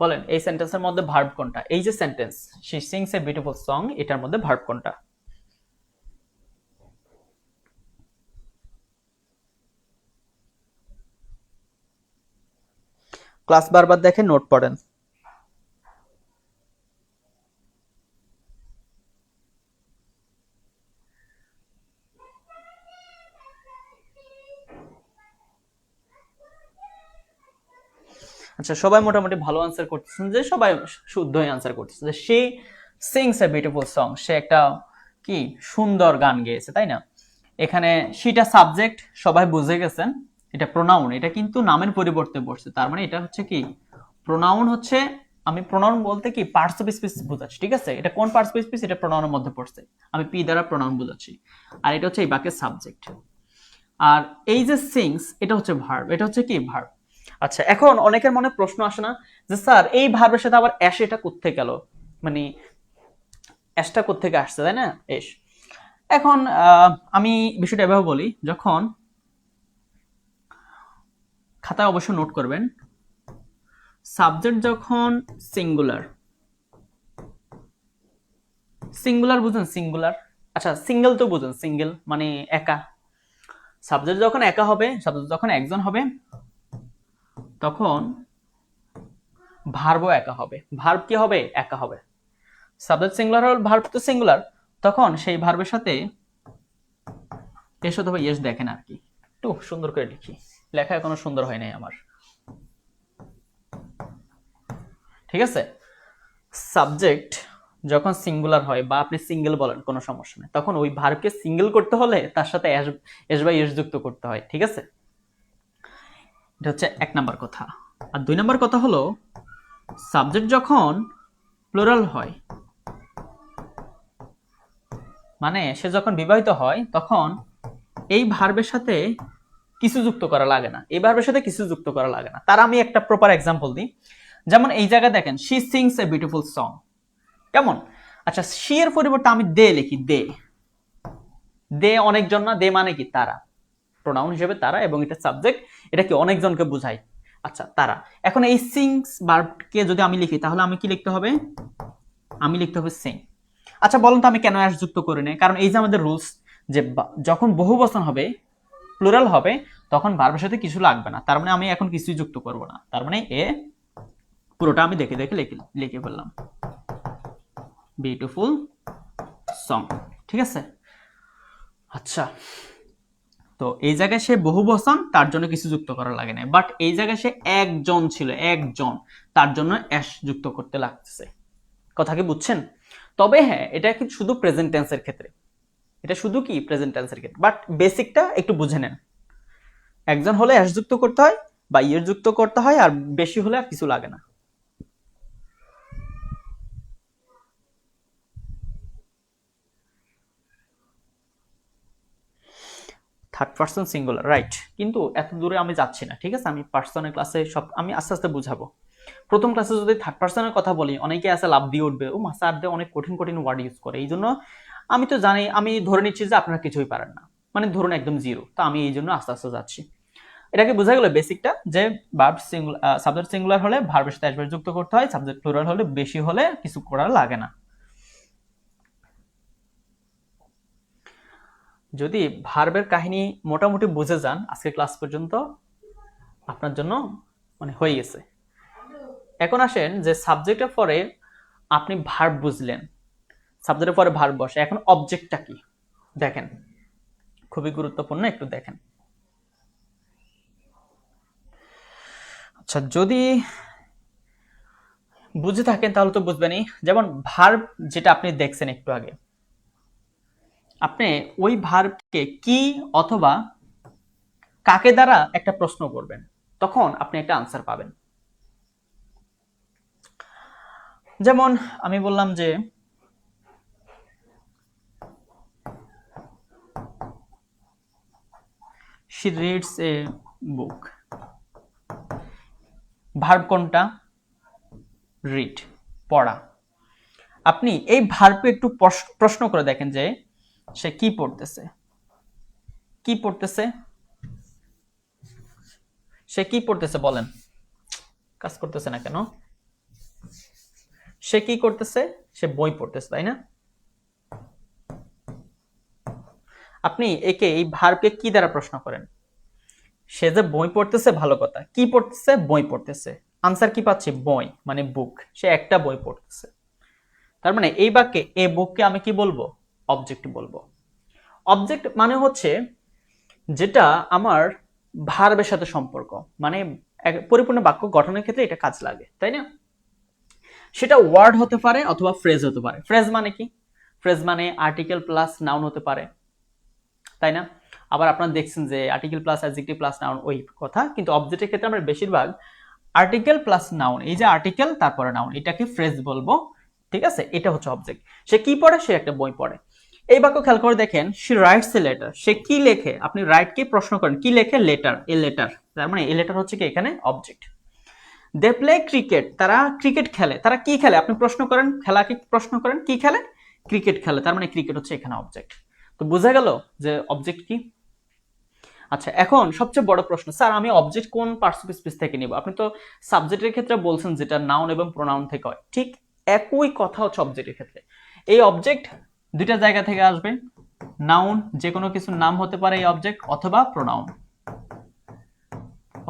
বলেন, এই সেন্টেন্সের মধ্যে ভার্ব কোনটা? এই যে sentence she sings a beautiful song, এটার মধ্যে ভার্ব কোনটা? ক্লাস বারবার দেখেন, নোট পড়েন। আচ্ছা, সবাই মোটামুটি ভালো আনসার করতেছেন, যে সবাই শুদ্ধই আনসার করতেছে যে সে সিংস এ বিউটিফুল সং, সে একটা কি সুন্দর গান গেয়েছে, তাই না? এখানে সেটা সাবজেক্ট, সবাই বুঝে গেছেন। এটা প্রোনাউন, এটা কিন্তু নামের পরিবর্তে বসছে, তার মানে এটা হচ্ছে কি প্রোনাউন। হচ্ছে আমি প্রোনাউন বলতে কি পার্টস অফ স্পিচ বোঝাচ্ছি, ঠিক আছে? এটা কোন পার্টস অফ স্পিচ? এটা প্রোনাউনের মধ্যে পড়ছে, আমি পি দ্বারা প্রোনাউন বোঝাচ্ছি। আর এটা হচ্ছে এই বাক্যের সাবজেক্ট। আর এই যে সিংস, এটা হচ্ছে ভার্ব, এটা হচ্ছে কি ভার্ব। আচ্ছা, এখন অনেকের মনে প্রশ্ন আসে না যে স্যার এই ভার্বের সাথে আবার অ্যাশ, এটা কোত্থেকে গেল, মানে অ্যাশটা কোত্থেকে আসছে, তাই না? এস, এখন আমি বিষয়টা এভাবে বলি, যখন খাতায় অবশ্য নোট করবেন, সাবজেক্ট যখন সিঙ্গুলার, সিঙ্গুলার বুঝেন? সিঙ্গুলার, আচ্ছা সিঙ্গেল তো বুঝেন, সিঙ্গেল মানে একা। সাবজেক্ট যখন একা হবে, সাবজেক্ট যখন একজন হবে, তখন ভার্বও একা হবে। ভার্ব কি হবে? একা হবে। সাবজেক্ট সিঙ্গুলার হল, ভার্ব তো সিঙ্গুলার, তখন সেই ভার্বের সাথে এস অথবা ইয়েস দেখেন আর কি। একটু সুন্দর করে লিখি, লেখা এখনো সুন্দর হয় নাই আমার, ঠিক আছে? সাবজেক্ট যখন সিঙ্গুলার হয় বা আপনি সিঙ্গেল বলেন, কোনো সমস্যা নেই, তখন ওই ভার্বকে সিঙ্গেল করতে হলে তার সাথে এস বা ইয়েস যুক্ত করতে হয়, ঠিক আছে? এটা হচ্ছে 1 নাম্বার কথা। আর 2 নাম্বার কথা হলো, সাবজেক্ট যখন প্লুরাল হয়, মানে সে যখন বিবাহিত হয়, তখন এই ভার্বের সাথে কিছু যুক্ত করা লাগে না, এই ভার্বের সাথে কিছু যুক্ত করা লাগে না। তার আমি একটা প্রপার এক্সাম্পল দিই। যেমন এই জায়গায় দেখেন, she sings a beautiful song, কেমন? আচ্ছা, শি এর পরিবর্তে আমি দে লিখি, দে। দে অনেকজন না, দে মানে কি? তারা, প্রোনাউন হিসেবে তারা, এবং এটা সাবজেক্ট, এটা কি অনেকজনকে বোঝায়। আচ্ছা, তারা। এখন এই সিংস ভার্বকে যদি আমি লিখি, তাহলে আমি কি লিখতে হবে? আমি লিখতে হবে সিং। আচ্ছা বলুন তো আমি কেন অ্যাস যুক্ত করি না? কারণ এই যে আমাদের রুলস, যে যখন বহুবচন হবে, প্লুরাল হবে, তখন ভার্বের সাথে কিছু লাগবে না। তার মানে আমি এখন কিছুই যুক্ত করব না। তার মানে এ পুরোটা আমি দেখে দেখে লিখে ফেললাম, বিউটিফুল সং, ঠিক আছে? আচ্ছা, তো এই জায়গায় সে বহুবচন, তার জন্য কিছু যুক্ত করা লাগে না। বাট এই জায়গায় সে একজন ছিল, একজন, তার জন্য অ্যাস যুক্ত করতে লাগছে। কথা কি বুঝছেন? তবে হ্যাঁ, এটা কি শুধু প্রেজেন্ট টেন্সের ক্ষেত্রে, এটা শুধু কি প্রেজেন্ট টেন্সের ক্ষেত্রে। বাট বেসিকটা একটু বুঝে নেন, একজন হলে অ্যাস যুক্ত করতে হয় বা ইয়ের যুক্ত করতে হয়, আর বেশি হলে আর কিছু লাগে না। Third person singular, right. কিন্তু এত দূরে আমি যাচ্ছি না, ঠিক আছে? আমি পার্সনের ক্লাসে সব আমি আস্তে আস্তে বুঝাবো। প্রথম ক্লাসে যদি থার্ড পারসনের কথা বলি, অনেকে আছে লাভ দিয়ে উঠবে, ও স্যার দিয়ে অনেক কঠিন কঠিন ওয়ার্ড ইউজ করে। এই জন্য আমি তো জানি, আমি ধরে নিচ্ছি যে আপনারা কিছুই পারেন না, মানে ধরুন একদম জিরো। তো আমি এই জন্য আস্তে আস্তে যাচ্ছি। এটাকে বোঝা গেল বেসিকটা, যে ভার্ব সিঙ্গুলার, সাবজেক্ট সিঙ্গুলার হলে ভার্বের সাথে অ্যাডভার্ব যুক্ত করতে হয়, সাবজেক্ট প্লুরাল হলে বেশি হলে কিছু করা লাগে না। যদি ভার্বের কাহিনী মোটামুটি বুঝে যান আজকে ক্লাস পর্যন্ত, আপনার জন্য মানে হয়ে গেছে। এখন আসেন যে সাবজেক্টের পরে আপনি ভার্ব বুঝলেন, সাবজেক্টের পরে ভার্ব বসে, এখন অবজেক্টটা কি দেখেন, খুবই গুরুত্বপূর্ণ, একটু দেখেন। আচ্ছা, যদি বুঝে থাকেন তাহলে তো বুঝবেনই। যেমন ভার্ব যেটা আপনি দেখছেন একটু আগে, আপনি ওই ভার্বকে কি অথবা কাকে দ্বারা একটা প্রশ্ন করবেন, তখন আপনি একটা আনসার পাবেন। যেমন আমি বললাম যে she reads a book, verb কোনটা? রিড, পড়া। আপনি এই ভার্বে একটু প্রশ্ন করে দেখেন যে সে কি পড়তেছে, কি পড়তেছে, সে কি পড়তেছে বলেন। কাজ করতেছে না কেন? সে কি করতেছে? সে বই পড়তেছে, তাই না? আপনি একে, এই ভার্বকে কি দ্বারা প্রশ্ন করেন? সে যে বই পড়তেছে, ভালো কথা, কি পড়তেছে? বই পড়তেছে। আনসার কি পাচ্ছি? বই মানে বুক, সে একটা বই পড়তেছে। তার মানে এই বাক্যে এ বুককে আমি কি বলবো? অবজেক্ট বলবো। অবজেক্ট মানে হচ্ছে যেটা আমার ভার্বের সাথে সম্পর্ক, মানে পরিপূর্ণ বাক্য গঠনের ক্ষেত্রে এটা কাজ লাগে, তাই না? সেটা ওয়ার্ড হতে পারে অথবা ফ্রেজ হতে পারে। ফ্রেজ মানে কি? ফ্রেজ মানে আর্টিকেল প্লাস নাউন হতে পারে, তাই না? আবার আপনারা দেখছেন যে article plus adjective plus noun ওই কথা, কিন্তু অবজেক্টের ক্ষেত্রে আমরা বেশিরভাগ আর্টিকেল প্লাস নাউন, এই যে আর্টিকেল তারপরে নাউন, এটাকে ফ্রেজ বলবো, ঠিক আছে? এটা হচ্ছে অবজেক্ট। সে কি পড়ে? সে একটা বই পড়ে। এই বাক্য খেয়াল করে দেখেন, শি রাইটস এ লেটার, সে কি লেখে? আপনি রাইট কে প্রশ্ন করেন, কি লেখে? Letter, a letter. তার মানে এ লেটার হচ্ছে কি এখানে অবজেক্ট। দে প্লে ক্রিকেট, তারা ক্রিকেট খেলে। তারা কি খেলে? আপনি প্রশ্ন করেন, খেলা কি প্রশ্ন করেন, কি খেলে? ক্রিকেট খেলে। তার মানে ক্রিকেট হচ্ছে এখানে অবজেক্ট। তো বোঝা গেল যে অবজেক্ট কি। আচ্ছা, এখন সবচেয়ে বড় প্রশ্ন, স্যার আমি অবজেক্ট কোন পার্টস অফ স্পিচ থেকে নিব? আপনি তো সাবজেক্টের ক্ষেত্রে বলছেন যেটা নাউন এবং প্রোনাউন থেকে হয়, ঠিক একই কথা হচ্ছে অবজেক্টের ক্ষেত্রে। এই অবজেক্ট দুইটা জায়গা থেকে আসবে, নাউন যে কোনো কিছুর নাম হতে পারে এই অবজেক্ট, অথবা প্রোনাউন,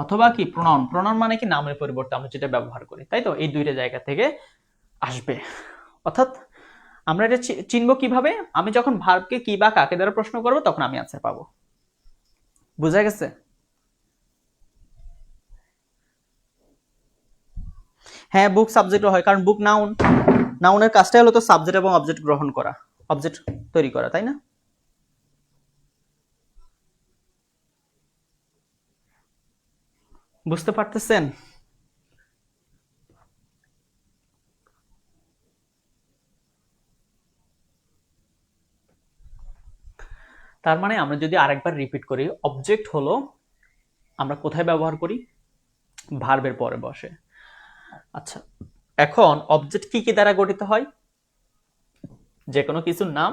অথবা কি প্রোনাউন। প্রোনাউন মানে কি নামের পরিবর্তে আমরা যেটা ব্যবহার করি, তাই তো? এই দুইটা জায়গা থেকে আসবে। অর্থাৎ আমরা এটা চিনবো কিভাবে? আমি যখন ভার্বকে কি বা কাকে দ্বারা প্রশ্ন করবো তখন আমি আনসার পাবো। বুঝা গেছে? হ্যাঁ, বুক সাবজেক্টও হয়, কারণ বুক নাউন, নাউনের কাজটাই হলো তো সাবজেক্ট এবং অবজেক্ট গ্রহণ করা, অবজেক্ট তৈরি করা, তাই না? বুঝতে পারতেছেন? তার মানে আমরা যদি আরেকবার রিপিট করি, অবজেক্ট হলো আমরা কোথায় ব্যবহার করি? ভার্বের পরে বসে। আচ্ছা, এখন অবজেক্ট কি কি দ্বারা গঠিত হয়? যে কোনো কিছুর নাম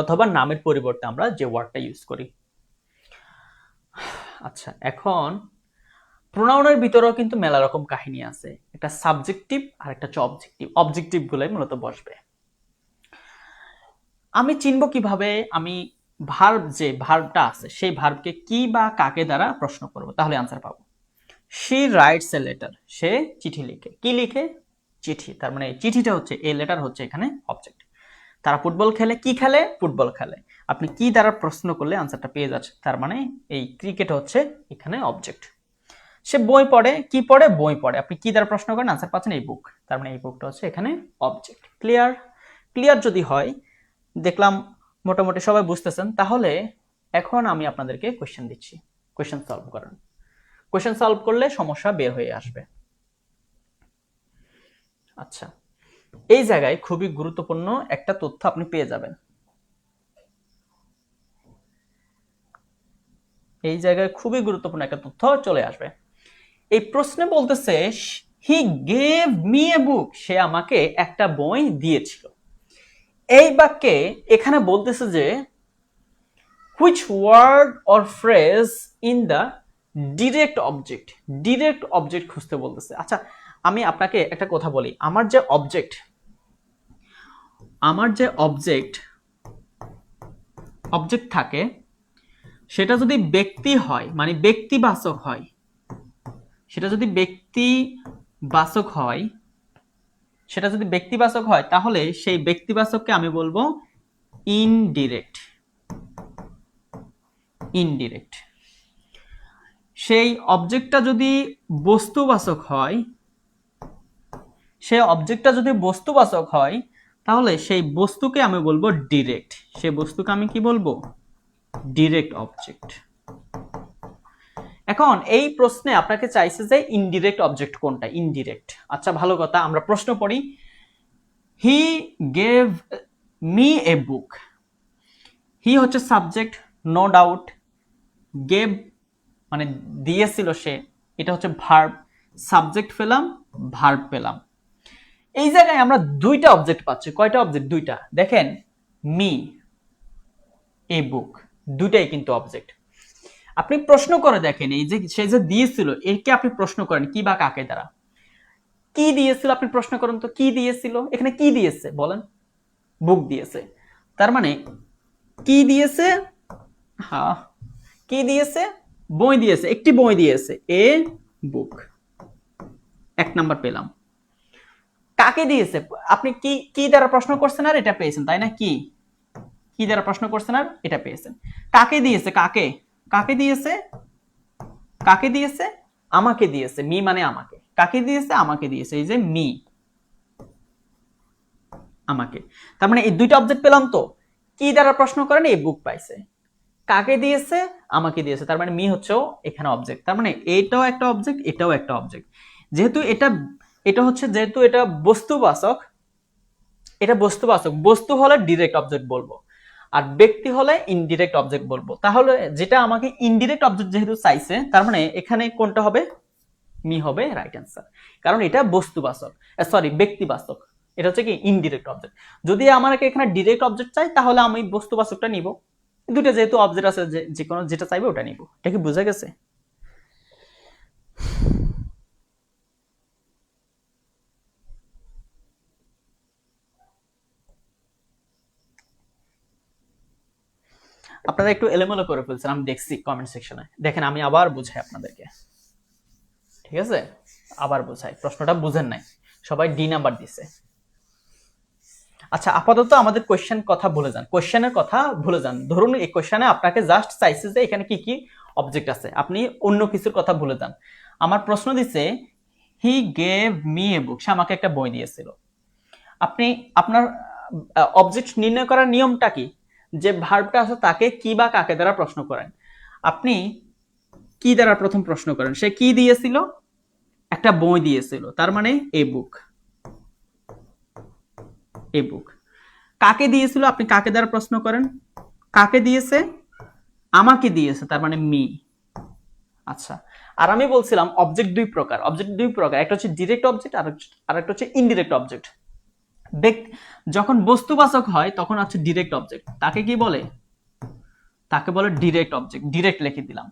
অথবা নামের পরিবর্তে আমরা যে ওয়ার্ডটা ইউজ করি। আচ্ছা, এখন প্রোনাউনের ভিতরেও কিন্তু মেলা রকম কাহিনী আছে, একটা সাবজেক্টিভ আর একটা হচ্ছে অবজেক্টিভ। অবজেক্টিভ গুলাই মূলত বসবে। আমি চিনব কিভাবে আমি ভার্ব, যে ভার্বটা আছে সেই ভার্বকে কি বা কাকে দ্বারা প্রশ্ন করব, তাহলে আনসার পাবো। শি রাইটস এ লেটার, সে চিঠি লিখে। কি লিখে? চিঠি। তার মানে চিঠিটা হচ্ছে, এ লেটার হচ্ছে এখানে অবজেক্ট। তারা ফুটবল খেলে, কি খেলে? ফুটবল খেলে। আপনি কি দ্বারা প্রশ্ন করলে আনসারটা পেয়ে যাচ্ছে, তার মানে এই ক্রিকেট হচ্ছে এখানে অবজেক্ট। সে বই পড়ে, কি পড়ে? বই পড়ে। আপনি কি দ্বারা প্রশ্ন করেন, আনসার পাচ্ছেন এই বুক, তার মানে এই বুকটা হচ্ছে এখানে অবজেক্ট। ক্লিয়ার? ক্লিয়ার যদি হয়, দেখলাম মোটামুটি সবাই বুঝতেছেন, তাহলে এখন আমি আপনাদেরকে কোশ্চেন দিচ্ছি, কোশ্চেন সলভ করেন। কোশ্চেন সলভ করলে সমস্যা বের হয়ে আসবে। আচ্ছা, এই জায়গায় খুবই গুরুত্বপূর্ণ একটা তথ্য আপনি পেয়ে যাবেন। এই জায়গায় খুবই গুরুত্বপূর্ণ একটা তথ্য চলে আসবে। এই প্রশ্নে বলতেছে হি গেভ মি এ বুক, সে আমাকে একটা বই দিয়েছিল। এই বাক্যে এখানে বলতেছে যে which word or phrase in the direct object, direct object খুঁজতে বলতেছে। আচ্ছা, আমি আপনাকে একটা কথা বলি, আমার যে অবজেক্ট থাকে, সেটা যদি ব্যক্তি হয়, মানে ব্যক্তিবাচক হয়, সেটা যদি ব্যক্তিবাচক হয় তাহলে সেই ব্যক্তিবাচককে আমি বলবো ইনডিরেক্ট। সেই অবজেক্টটা যদি বস্তুবাচক হয়, তাহলে সেই বস্তুকে আমি বলবো ডিরেক্ট। সেই বস্তুকে আমি কি বলবো? Direct object. এখন এই প্রশ্নে আপনাকে চাইছে যে ইনডিরেক্ট অবজেক্ট কোনটা, ইনডিরেক্ট। আচ্ছা, ভালো কথা, আমরা প্রশ্ন পড়ি। হি গেভ মি এ বুক, হি হচ্ছে সাবজেক্ট, নো ডাউট। গেভ মানে দিয়েছিল সে, এটা হচ্ছে ভার্ব। সাবজেক্ট পেলাম, ভার্ব পেলাম। এই জায়গায় আমরা দুইটা অবজেক্ট পাচ্ছি। কয়টা অবজেক্ট? দুইটা। দেখেন, মি, এ বুক, দুইটাই কিন্তু অবজেক্ট। আপনি প্রশ্ন করে দেখেন, এই যে সে যে দিয়েছিল, একে আপনি প্রশ্ন করেন কি বা কাকে দ্বারা। কি দিয়েছিল আপনি প্রশ্ন করেন তো, কি দিয়েছিল? এখানে কি দিয়েছে বলেন? বুক দিয়েছে। তার মানে কি দিয়েছে? হ্যাঁ, কি দিয়েছে? বই দিয়েছে, একটি বই দিয়েছে, এ বুক। 1 নাম্বার পেলাম। কাকে দিয়েছে? আপনি কি কি দ্বারা প্রশ্ন করছেন আর এটা পেয়েছেন, তাই না? কি দ্বারা প্রশ্ন করছেন আর এটা পেয়েছেন। কাকে দিয়েছে? কাকে দিয়েছে? আমাকে দিয়েছে। মি মানে আমাকে। কাকে দিয়েছে? আমাকে দিয়েছে। এই যে মি, আমাকে। তার মানে এই দুইটা অবজেক্ট পেলাম। তো কি দ্বারা প্রশ্ন করেন? এই বুক পাইছে। কাকে দিয়েছে? আমাকে দিয়েছে। তার মানে মি হচ্ছে এখানে অবজেক্ট। তার মানে এটাও একটা অবজেক্ট, এটাও একটা অবজেক্ট। যেহেতু এটা বস্তুবাচক, বস্তু হলে ডিরেক্ট অবজেক্ট বলবো, আর ব্যক্তি হলে ইনডিরেক্ট অবজেক্ট বলবো। তাহলে যেটা আমাকে ইনডিরেক্ট অবজেক্ট যেহেতু চাইছে, তার মানে এখানে কোনটা হবে? মি হবে রাইট অ্যান্সার, কারণ এটা ব্যক্তিবাচক। এটা হচ্ছে কি ইনডিরেক্ট অবজেক্ট। যদি আমাকে এখানে ডিরেক্ট অবজেক্ট চাই তাহলে আমি বস্তুবাচকটা নিব, দুটো যেহেতু অবজেক্ট আছে যে কোনো যেটা চাইবে ওটা নিব। এটা কি বোঝা গেছে? আপনারা একটু এলোমেলো করে ফেলছেন, আমি দেখছি কমেন্ট সেকশনে। দেখেন আমি আবার বুঝাই আপনাদেরকে, ঠিক আছে? আবার বুঝাই, প্রশ্নটা বুঝেন নাই, সবাই ডি নাম্বার দিছে। আচ্ছা আপাতত আমাদের কোশ্চেন কথা ভুলে যান, কোশ্চেনের কথা ভুলে যান। ধরুন এই কোশ্চেনে আপনাকে জাস্ট চাইছে যে এখানে কি কি অবজেক্ট আছে, আপনি অন্য কিছুর কথা ভুলে যান। আমার প্রশ্ন দিছে হি গেভ মি এ বুক, সে আমাকে একটা বই দিয়েছিল। আপনি আপনার অবজেক্ট নির্ণয় করার নিয়মটা কি? যে ভার্বটা আছে তাকে কি বা কাকে দ্বারা প্রশ্ন করেন। আপনি কি দ্বারা প্রথম প্রশ্ন করেন, সে কি দিয়েছিল? একটা বই দিয়েছিল, তার মানে এ বুক। এ বুক কাকে দিয়েছিল, আপনি কাকে দ্বারা প্রশ্ন করেন, কাকে দিয়েছে? আমাকে দিয়েছে, তার মানে মি। আচ্ছা, আর আমি বলছিলাম অবজেক্ট দুই প্রকার, একটা হচ্ছে ডিরেক্ট অবজেক্ট আর একটা হচ্ছে ইনডিরেক্ট অবজেক্ট। যখন বস্তুবাচক হয় তখন হচ্ছে ডিরেক্ট অবজেক্ট, তাকে কি বলে? তাকে বলে ডিরেক্ট অবজেক্ট, ডিরেক্ট লিখে দিলাম।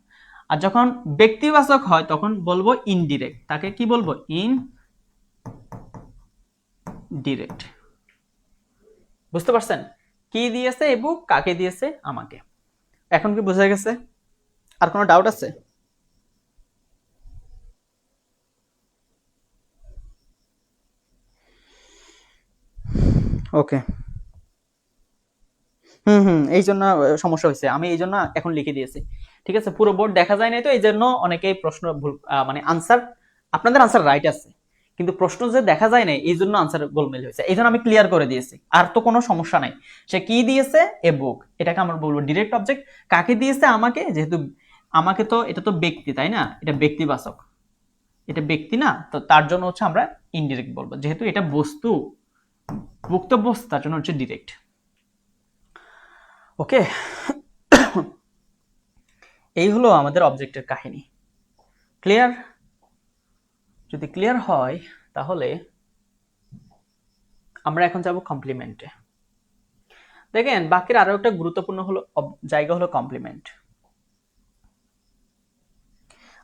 আর যখন ব্যক্তিবাচক হয় তখন বলবো ইনডিরেক্ট, তাকে কি বলবো? ডিরেক্ট। বুঝতে পারছেন কি দিয়েছে এ বুক, কাকে দিয়েছে? আমাকে। এখন কি বোঝা গেছে? আর কোনো ডাউট আছে? ওকে। এই জন্য সমস্যা হয়েছে, আমি এই জন্য এখন লিখে দিয়েছি। ঠিক আছে, পুরো বোর্ড দেখা যায় নাই তো এই জন্য অনেকেই প্রশ্ন ভুল, মানে আনসার, আপনাদের আনসার রাইট আছে কিন্তু প্রশ্ন যে দেখা যায় নাই এই জন্য আনসার গোলমেল হয়েছে। এই জন্য আমি ক্লিয়ার করে দিয়েছি, আর তো কোনো সমস্যা নাই। সে কি দিয়েছে? এ বুক, এটাকে আমরা বলবো ডিরেক্ট অবজেক্ট। কাকে দিয়েছে? আমাকে। যেহেতু আমাকে, তো এটা তো ব্যক্তি, তাই না? এটা ব্যক্তিবাচক, এটা ব্যক্তি না, তো তার জন্য হচ্ছে আমরা ইনডিরেক্ট বলবো। যেহেতু এটা বস্তু, ভুক্ত বস্তু, তার জন্য হচ্ছে ডিরেক্ট। ওকে, এই হলো আমাদের অবজেক্টের কাহিনী। ক্লিয়ার? যদি ক্লিয়ার হয় তাহলে আমরা এখন যাব কমপ্লিমেন্টে। দেখেন বাক্যের আরো একটা গুরুত্বপূর্ণ হলো জায়গা হলো কমপ্লিমেন্ট।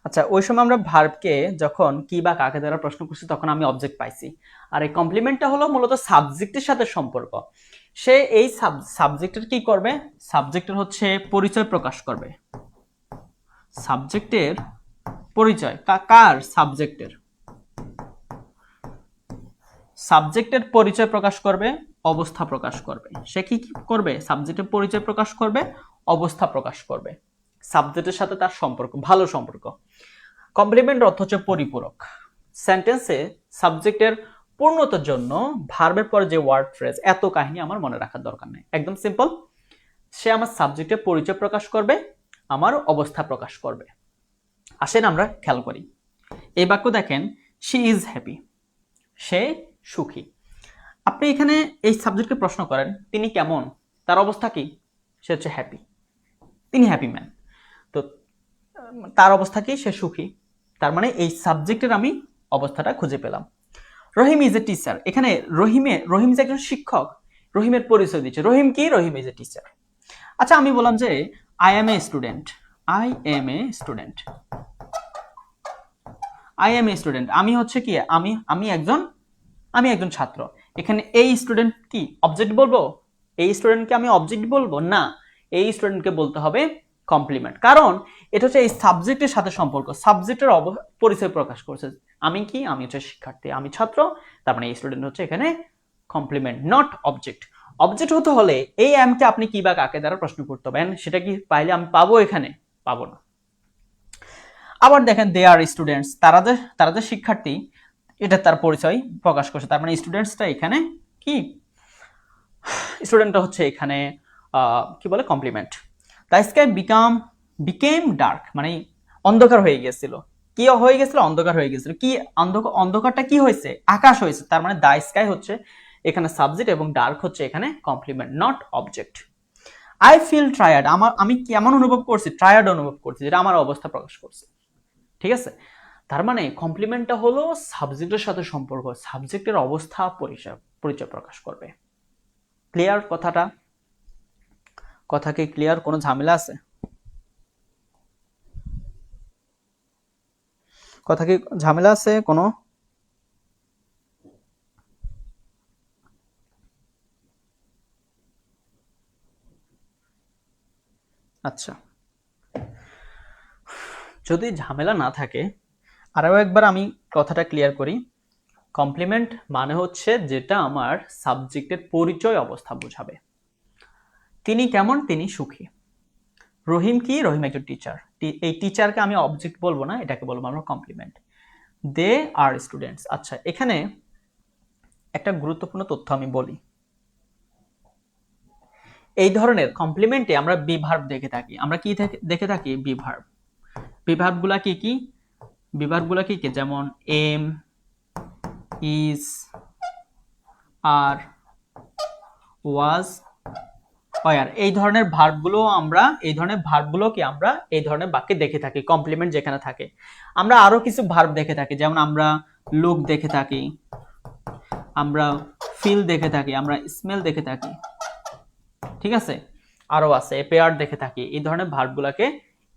আচ্ছা, ওই সময় আমরা ভার্বকে যখন কি বা কাকে দ্বারা প্রশ্ন করছি তখন আমি অবজেক্ট পাইছি, আর এই কমপ্লিমেন্টটা হলো মূলত সাবজেক্টের সাথে সম্পর্ক। সে এই সাবজেক্টের কি করবে? সাবজেক্টের হচ্ছে পরিচয় প্রকাশ করবে। সাবজেক্টের পরিচয়, কার? সাবজেক্টের। সাবজেক্টের পরিচয় প্রকাশ করবে, অবস্থা প্রকাশ করবে। সে কি করবে? সাবজেক্টের পরিচয় প্রকাশ করবে, অবস্থা প্রকাশ করবে। সাবজেক্টের সাথে তার সম্পর্ক, ভালো সম্পর্ক। কমপ্লিমেন্ট অর্থ হচ্ছে পরিপূরক। সেন্টেন্সে সাবজেক্টের পূর্ণতার জন্য ভার্বের পরে যে ওয়ার্ড ফ্রেজ, এত কাহিনী আমার মনে রাখার দরকার নেই, একদম সিম্পল। সে আমার সাবজেক্টের পরিচয় প্রকাশ করবে, আমার অবস্থা প্রকাশ করবে। আসেন আমরা খেয়াল করি। এই বাক্য দেখেন, শি ইজ হ্যাপি, সে সুখী। আপনি এখানে এই সাবজেক্টকে প্রশ্ন করেন তিনি কেমন, তার অবস্থা কি? সে হচ্ছে হ্যাপি, তিনি হ্যাপি ম্যান। তো তার অবস্থা কি? সে সুখী। তার মানে এই সাবজেক্টের আমি অবস্থাটা খুঁজে পেলাম। রহিম ইজ এ টিচার, এখানে রহিম যে একজন শিক্ষক, রহিমের পরিচয় দিচ্ছে। রহিম কি? রহিম ইজ এ টিচার। আচ্ছা, আমি বললাম যে I M a student, I M a student, I M a student, আমি হচ্ছে কি? আমি একজন ছাত্র। এখানে এই স্টুডেন্ট কি অবজেক্ট বলবো? এই স্টুডেন্টকে আমি অবজেক্ট বলবো না, এই স্টুডেন্টকে বলতে হবে কমপ্লিমেন্ট। কারণ এটা হচ্ছে এই সাবজেক্টের সাথে সম্পর্ক, সাবজেক্টের পরিচয় প্রকাশ করছে। আমি কি? আমি হচ্ছে শিক্ষার্থী, আমি ছাত্র, তার মানে এই স্টুডেন্ট হচ্ছে এখানে কমপ্লিমেন্ট, নট অবজেক্ট। অবজেক্ট হতে হলে এই এমকে আপনি কি বা কাকে দ্বারা প্রশ্ন করতে হবে, সেটা কি পাইলে আমি পাবো? এখানে পাবো না। আবার দেখেন দে আর স্টুডেন্টস, তারা যে শিক্ষার্থী, এটা তার পরিচয় প্রকাশ করছে। তার মানে স্টুডেন্টসটা এখানে কি? স্টুডেন্টটা হচ্ছে এখানে কি বলে? Complement. The sky became dark, মানে অন্ধকার হয়ে গেছিল। কি হয়ে গেছিল? অন্ধকার হয়ে গেছিল। কি অন্ধকারটা কি হয়েছে? আকাশ হয়েছে। তার মানে দ্য স্কাই হচ্ছে এখানে সাবজেক্ট এবং ডার্ক হচ্ছে এখানে complement, not object. I feel tired, আমি কেমন অনুভব করছি? টায়ার্ড অনুভব করছি, যেটা আমার অবস্থা প্রকাশ করছে। ঠিক আছে, তার মানে কমপ্লিমেন্টটা হলো সাবজেক্টের সাথে সম্পর্ক, সাবজেক্টের অবস্থা পরিচয় পরিচয় প্রকাশ করবে। ক্লিয়ার কথাটা? কথা কি ক্লিয়ার? কোনো ঝামেলা আছে? কথা কি ঝামেলা আছে কোনো? আচ্ছা, যদি ঝামেলা না থাকে আরও একবার আমি কথাটা ক্লিয়ার করি। কমপ্লিমেন্ট মানে হচ্ছে যেটা আমার সাবজেক্টের পরিচয় অবস্থা বোঝাবে। তিনি কেমন? তিনি সুখী। রহিম কি? রহিম একজন টিচার। এই টিচারকে আমি অবজেক্ট বলবো না, এটাকে বলবো আমরা কমপ্লিমেন্ট। দে আর স্টুডেন্টস। আচ্ছা, এখানে একটা গুরুত্বপূর্ণ তথ্য আমি বলি। এই ধরনের কমপ্লিমেন্টে আমরা বি ভার্ব দেখে থাকি। আমরা কি দেখে থাকি? Be verb. বি ভার্বগুলা কি কি? বি ভার্বগুলা কি কি? যেমন am, is, are, was, were. এই ধরনের ভার্বগুলো আমরা এই ধরনের বাক্যে দেখে থাকি কমপ্লিমেন্ট যেখানে থাকে। আমরা আরো কিছু ভার্ব দেখে থাকি, যেমন আমরা লুক দেখে থাকি, আমরা ফিল দেখে থাকি, আমরা স্মেল দেখে থাকি, ঠিক আছে? আরো আছে পেয়ার দেখে থাকি। এই ধরনের ভার্বগুলোকে,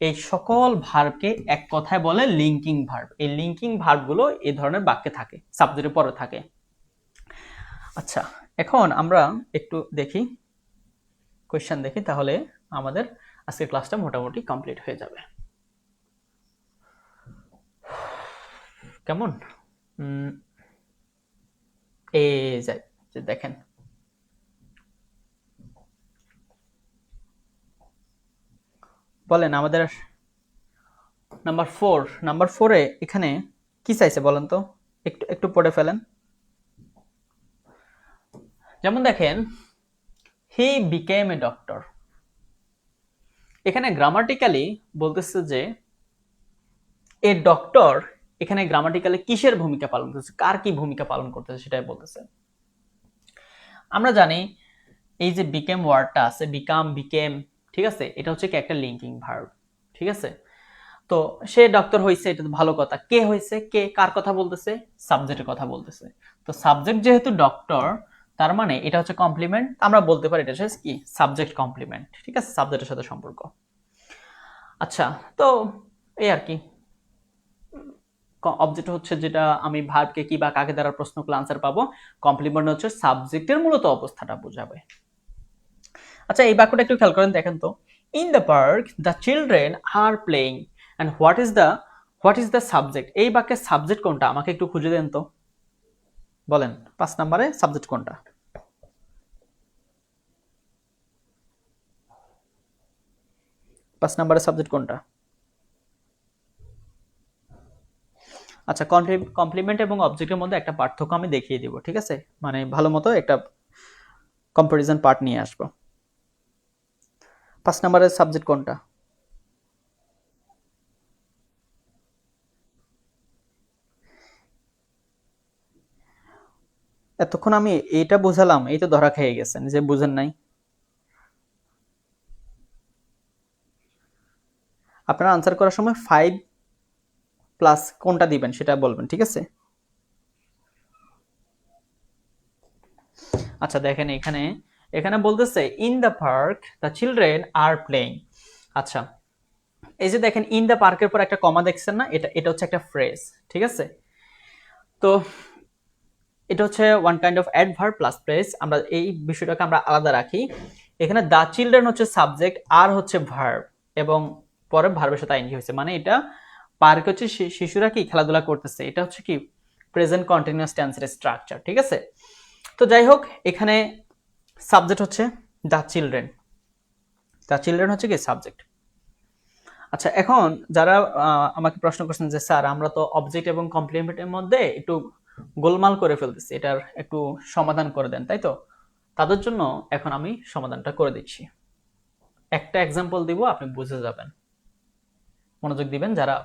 এই সকল ভার্বকে এক কথায় বলে লিঙ্কিং ভার্ব। এই লিঙ্কিং ভার্বগুলো এই ধরনের বাক্যে থাকে, সাবজেক্টের পরে থাকে। আচ্ছা, এখন আমরা একটু দেখি, কোয়েশ্চেন দেখি, তাহলে আমাদের আজকের ক্লাসটা মোটামুটি কমপ্লিট হয়ে যাবে। কেমন? এই যে দেখেন, বলেন আমাদের নাম্বার 4-এ এখানে কি চাইছে বলেন তো, একটু একটু পড়ে ফেলেন। যেমন দেখেন, হি বিকেম এ ডক্টর। এখানে গ্রামাটিক্যালি বলতেছে যে এ ডক্টর, এখানে গ্রামাটিক্যালি কিসের ভূমিকা পালন করতেছে, কার কি ভূমিকা পালন করতেছে সেটাই বলতেছে। আমরা জানি এই যে বিকেম ওয়ার্ডটা আছে, বিকেম, ঠিক আছে, এটা হচ্ছে কি একটা লিঙ্কিং ভার্ব, ঠিক আছে? তো সে ডক্টর হয়েছে, এটা তো ভালো কথা। কে হয়েছে? কে কার কথা বলতেছে? সাবজেক্টের কথা বলতেছে। তো সাবজেক্ট যেহেতু ডক্টর, তার মানে এটা হচ্ছে কমপ্লিমেন্ট। আমরা বলতে পারি এটা হচ্ছে কি সাবজেক্ট কমপ্লিমেন্ট, ঠিক আছে, সাবজেক্টের সাথে সম্পর্ক। আচ্ছা, তো এই আর কি। অবজেক্ট হচ্ছে যেটা আমি ভার্বকে কি বা কাকে দ্বারা প্রশ্ন করলে আনসার পাবো। কমপ্লিমেন্ট হচ্ছে সাবজেক্টের মূলত অবস্থাটা বোঝাবে। আচ্ছা, এই বাক্যটা একটু খেয়াল করেন, দেখেন তো। In the park the children are playing and what is the subject. এই বাক্যের সাবজেক্ট কোনটা আমাকে একটু খুঁজে দেন তো, বলেন 5 নম্বরে সাবজেক্ট কোনটা? সাবজেক্ট কোনটা? আচ্ছা, কমপ্লিমেন্ট এবং অবজেক্টের মধ্যে একটা পার্থক্য আমি দেখিয়ে দিব, ঠিক আছে? মানে ভালো মতো একটা কম্পারিজন পার্ট নিয়ে আসবো। 5 নম্বরের সাবজেক্ট কোনটা? এতক্ষণ আমি এইটা বোঝালাম, এই তো ধরা খেয়ে গেছেন যে বুঝেন নাই। আপনারা আনসার করার সময় 5 প্লাস কোনটা দিবেন সেটা বলবেন, ঠিক আছে? আচ্ছা, দেখেন এখানে এখানে বলতেছে in the park the children are playing. আচ্ছা, এই যে দেখেন ইন দ্য পার্কের পর একটা কমা দেখছেন না, এটা হচ্ছে একটা ফ্রেজ, ঠিক আছে? তো এটা হচ্ছে one kind of adverb plus phrase. আমরা এই বিষয়টাকে আমরা আলাদা রাখি। এখানে দ্য চিলড্রেন হচ্ছে সাবজেক্ট, আর হচ্ছে ভার্ব, এবং পরে ভার্বের সাথে আইএনজি হয়েছে, মানে এটা পার্কে হচ্ছে শিশুরা কি খেলাধুলা করতেছে, এটা হচ্ছে কি প্রেজেন্ট কন্টিনিউয়াস টেন্সের স্ট্রাকচার, ঠিক আছে? তো যাই হোক, এখানে সাবজেক্ট হচ্ছে দ্য চিলড্রেন, হচ্ছে কি সাবজেক্ট। আচ্ছা, এখন যারা আমাকে প্রশ্ন করছেন যে স্যার আমরা তো অবজেক্ট এবং কমপ্লিমেন্টের মধ্যে একটু গোলমাল করে ফেলতেছি, এটার একটু সমাধান করে দেন, তাই তো? তাদের জন্য এখন আমি সমাধানটা করে দিচ্ছি। একটা এক্সাম্পল দিব, আপনি বুঝে যাবেন। মনোযোগ দিবেন যারা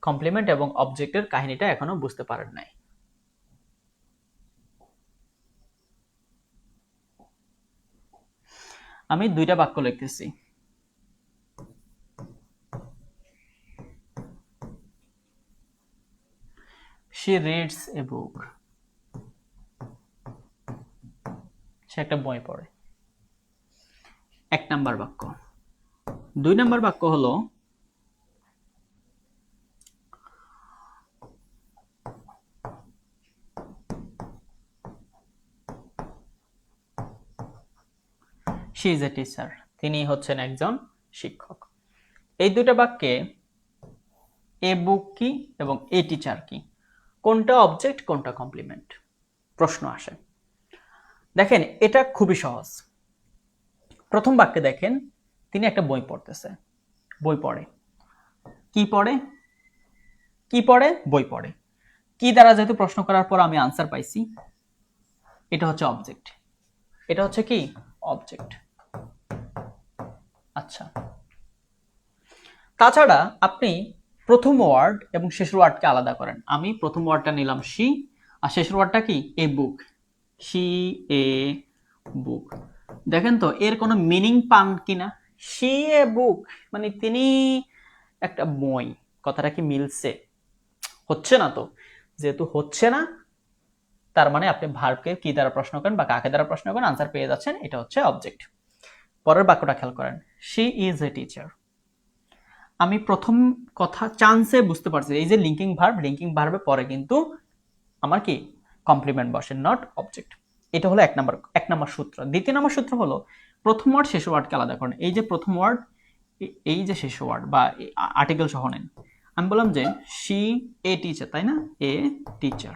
কমপ্লিমেন্ট এবং অবজেক্টের কাহিনীটা এখনো বুঝতে পারেন নাই। আমি 2টা বাক্য লিখতেছি। she reads a book, সে একটা বই পড়ে। 1 নাম্বার বাক্য। 2 নাম্বার বাক্য হলো she is a teacher, তিনি হচ্ছেন একজন শিক্ষক। এই দুটো বাক্যে এ বুক কি এবং এ টিচার কি, কোনটা অবজেক্ট কোনটা কমপ্লিমেন্ট, প্রশ্ন আসে। দেখেন এটা খুবই সহজ। প্রথম বাক্যে দেখেন তিনি একটা বই পড়তেছে, বই পড়ে, কি পড়ে, কি পড়ে, বই পড়ে। কি দ্বারা যেহেতু প্রশ্ন করার পর আমি আনসার পাইছি, এটা হচ্ছে অবজেক্ট, এটা হচ্ছে কি অবজেক্ট। আচ্ছা, তাছাড়া আপনি প্রথম ওয়ার্ড এবং শেষের ওয়ার্ডকে আলাদা করেন। আমি প্রথম ওয়ার্ডটা নিলাম শি, আর শেষের ওয়ার্ডটা কি এ বুক, শি এ বুক। দেখেন তো এর কোনো মিনিং পান কিনা? শি এ বুক মানে তিনি একটা বই, কথাটা কি মিলছে? হচ্ছে না তো। যেহেতু হচ্ছে না, তার মানে আপনি ভার্বকে কি দ্বারা প্রশ্ন করেন বা কাকে দ্বারা প্রশ্ন করেন আনসার পেয়ে যাচ্ছেন, এটা হচ্ছে অবজেক্ট। পরের বাক্যটা খেয়াল করেন, শি ইজ এ টিচার। আমি প্রথম কথা চান্সে বুঝতে পারছি এই যে লিঙ্কিং ভার্ব, লিঙ্কিং ভার্বের পরে কিন্তু আমার কি কমপ্লিমেন্ট বসে, নট অবজেক্ট। এটা হলো এক নাম্বার সূত্র। দ্বিতীয় নাম্বার সূত্র হলো প্রথম ওয়ার্ড শেষ ওয়ার্ডকে আলাদা করেন। এই যে প্রথম ওয়ার্ড, এই যে শেষ ওয়ার্ড বা আর্টিকেল সহ নেন। আমি বললাম যে শি এ টিচার, তাই না, এ টিচার।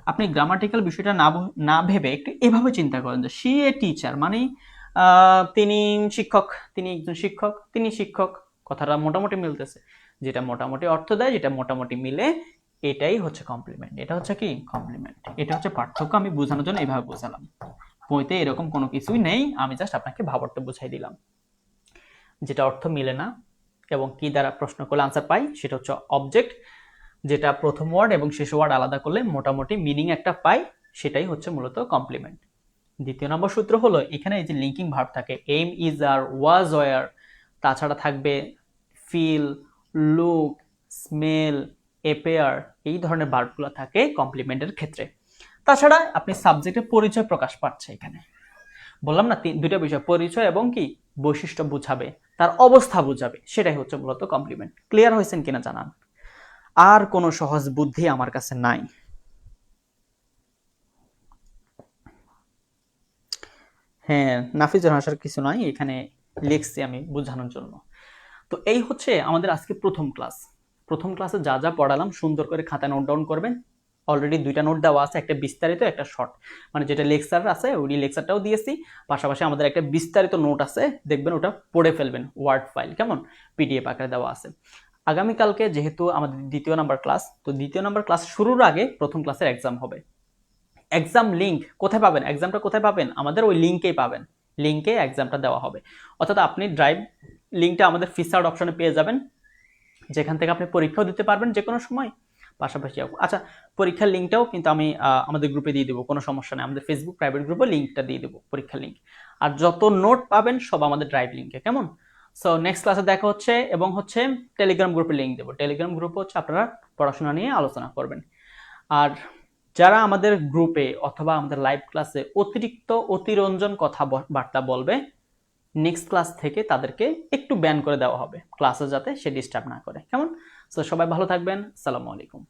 আপনি গ্রামাটিক্যাল বিষয়টা না ভেবে একটু এভাবে চিন্তা করেন যে শি এ টিচার মানে তিনি শিক্ষক, তিনি একজন শিক্ষক, তিনি শিক্ষক, কথাটা মোটামুটি মিলতেছে। যেটা মোটামুটি অর্থ দেয়, যেটা মোটামুটি মিলে, এটাই হচ্ছে কমপ্লিমেন্ট। এটা হচ্ছে কি কমপ্লিমেন্ট। এটা হচ্ছে পার্থক্য। আমি বোঝানোর জন্য এইভাবে বোঝালাম। বইতে এরকম কোনো কিছুই নেই, আমি জাস্ট আপনাকে ভাবার্থ বুঝাই দিলাম। যেটা অর্থ মিলে না এবং কি দ্বারা প্রশ্ন করলে আনসার পাই, সেটা হচ্ছে অবজেক্ট। যেটা প্রথম ওয়ার্ড এবং শেষ ওয়ার্ড আলাদা করলে মোটামুটি মিনিং একটা পাই, সেটাই হচ্ছে মূলত কমপ্লিমেন্ট। দ্বিতীয় নম্বর সূত্র হলো এখানে এই যে লিঙ্কিং ভার্ব থাকে, am, is, are, was, were, তাছাড়া থাকবে ফিল, লুক, স্মেল, এপেয়ার, এই ধরনের ভার্বগুলো থাকে কমপ্লিমেন্টের ক্ষেত্রে। তাছাড়া আপনি সাবজেক্টের পরিচয় প্রকাশ পাচ্ছে এখানে। বললাম না দুইটা বিষয়, পরিচয় এবং কি বৈশিষ্ট্য বুঝাবে, তার অবস্থা বুঝাবে, সেটাই হচ্ছে মূলত কমপ্লিমেন্ট। ক্লিয়ার হয়েছেন কিনা জানান। আর কোনো সহজ বুদ্ধি আমার কাছে নাই। হ্যাঁ, নাফিজের ভাষার কিছু নাই, এখানে লিখছি আমি বোঝানোর জন্য। তো এই হচ্ছে আমাদের আজকে প্রথম ক্লাস। প্রথম ক্লাসে যা যা পড়ালাম সুন্দর করে খাতায় নোট ডাউন করবেন। অলরেডি দুইটা নোট দেওয়া আছে, একটা বিস্তারিত, একটা শর্ট, মানে যেটা লেকচার আছে ওই লেকচারটাও দিয়েছি। পাশাপাশি আমাদের একটা বিস্তারিত নোট আছে, দেখবেন ওটা পড়ে ফেলবেন, ওয়ার্ড ফাইল কেমন পিডিএফ আকারে দেওয়া আছে। আগামীকালকে যেহেতু আমাদের দ্বিতীয় নাম্বার ক্লাস, তো দ্বিতীয় নাম্বার ক্লাস শুরুর আগে প্রথম ক্লাসের এক্সাম হবে। এক্সাম লিঙ্ক কোথায় পাবেন, এক্সামটা কোথায় পাবেন, আমাদের ওই লিঙ্কেই পাবেন, লিঙ্কে এক্সামটা দেওয়া হবে। অর্থাৎ আপনি ড্রাইভ লিঙ্কটা আমাদের ফিচার্ড অপশনে পেয়ে যাবেন, যেখান থেকে আপনি পরীক্ষাও দিতে পারবেন যে কোনো সময়। পাশাপাশি আচ্ছা, পরীক্ষার লিঙ্কটাও কিন্তু আমি আমাদের গ্রুপে দিয়ে দেবো, কোনো সমস্যা নেই। আমাদের ফেসবুক প্রাইভেট গ্রুপে লিঙ্কটা দিয়ে দেবো, পরীক্ষার লিঙ্ক। আর যত নোট পাবেন সব আমাদের ড্রাইভ লিঙ্কে, কেমন? সো নেক্সট ক্লাসে দেখা হচ্ছে, এবং হচ্ছে টেলিগ্রাম গ্রুপে লিঙ্ক দেবো। টেলিগ্রাম গ্রুপে হচ্ছে আপনারা পড়াশোনা নিয়ে আলোচনা করবেন। আর যারা আমাদের গ্রুপে অথবা আমাদের লাইভ ক্লাসে অতিরঞ্জন কথাবার্তা বলবে, নেক্সট ক্লাস থেকে তাদেরকে একটু ব্যান করে দেওয়া হবে, ক্লাসে যাতে সে ডিস্টার্ব না করে, কেমন? সো সবাই ভালো থাকবেন। আসসালামু আলাইকুম।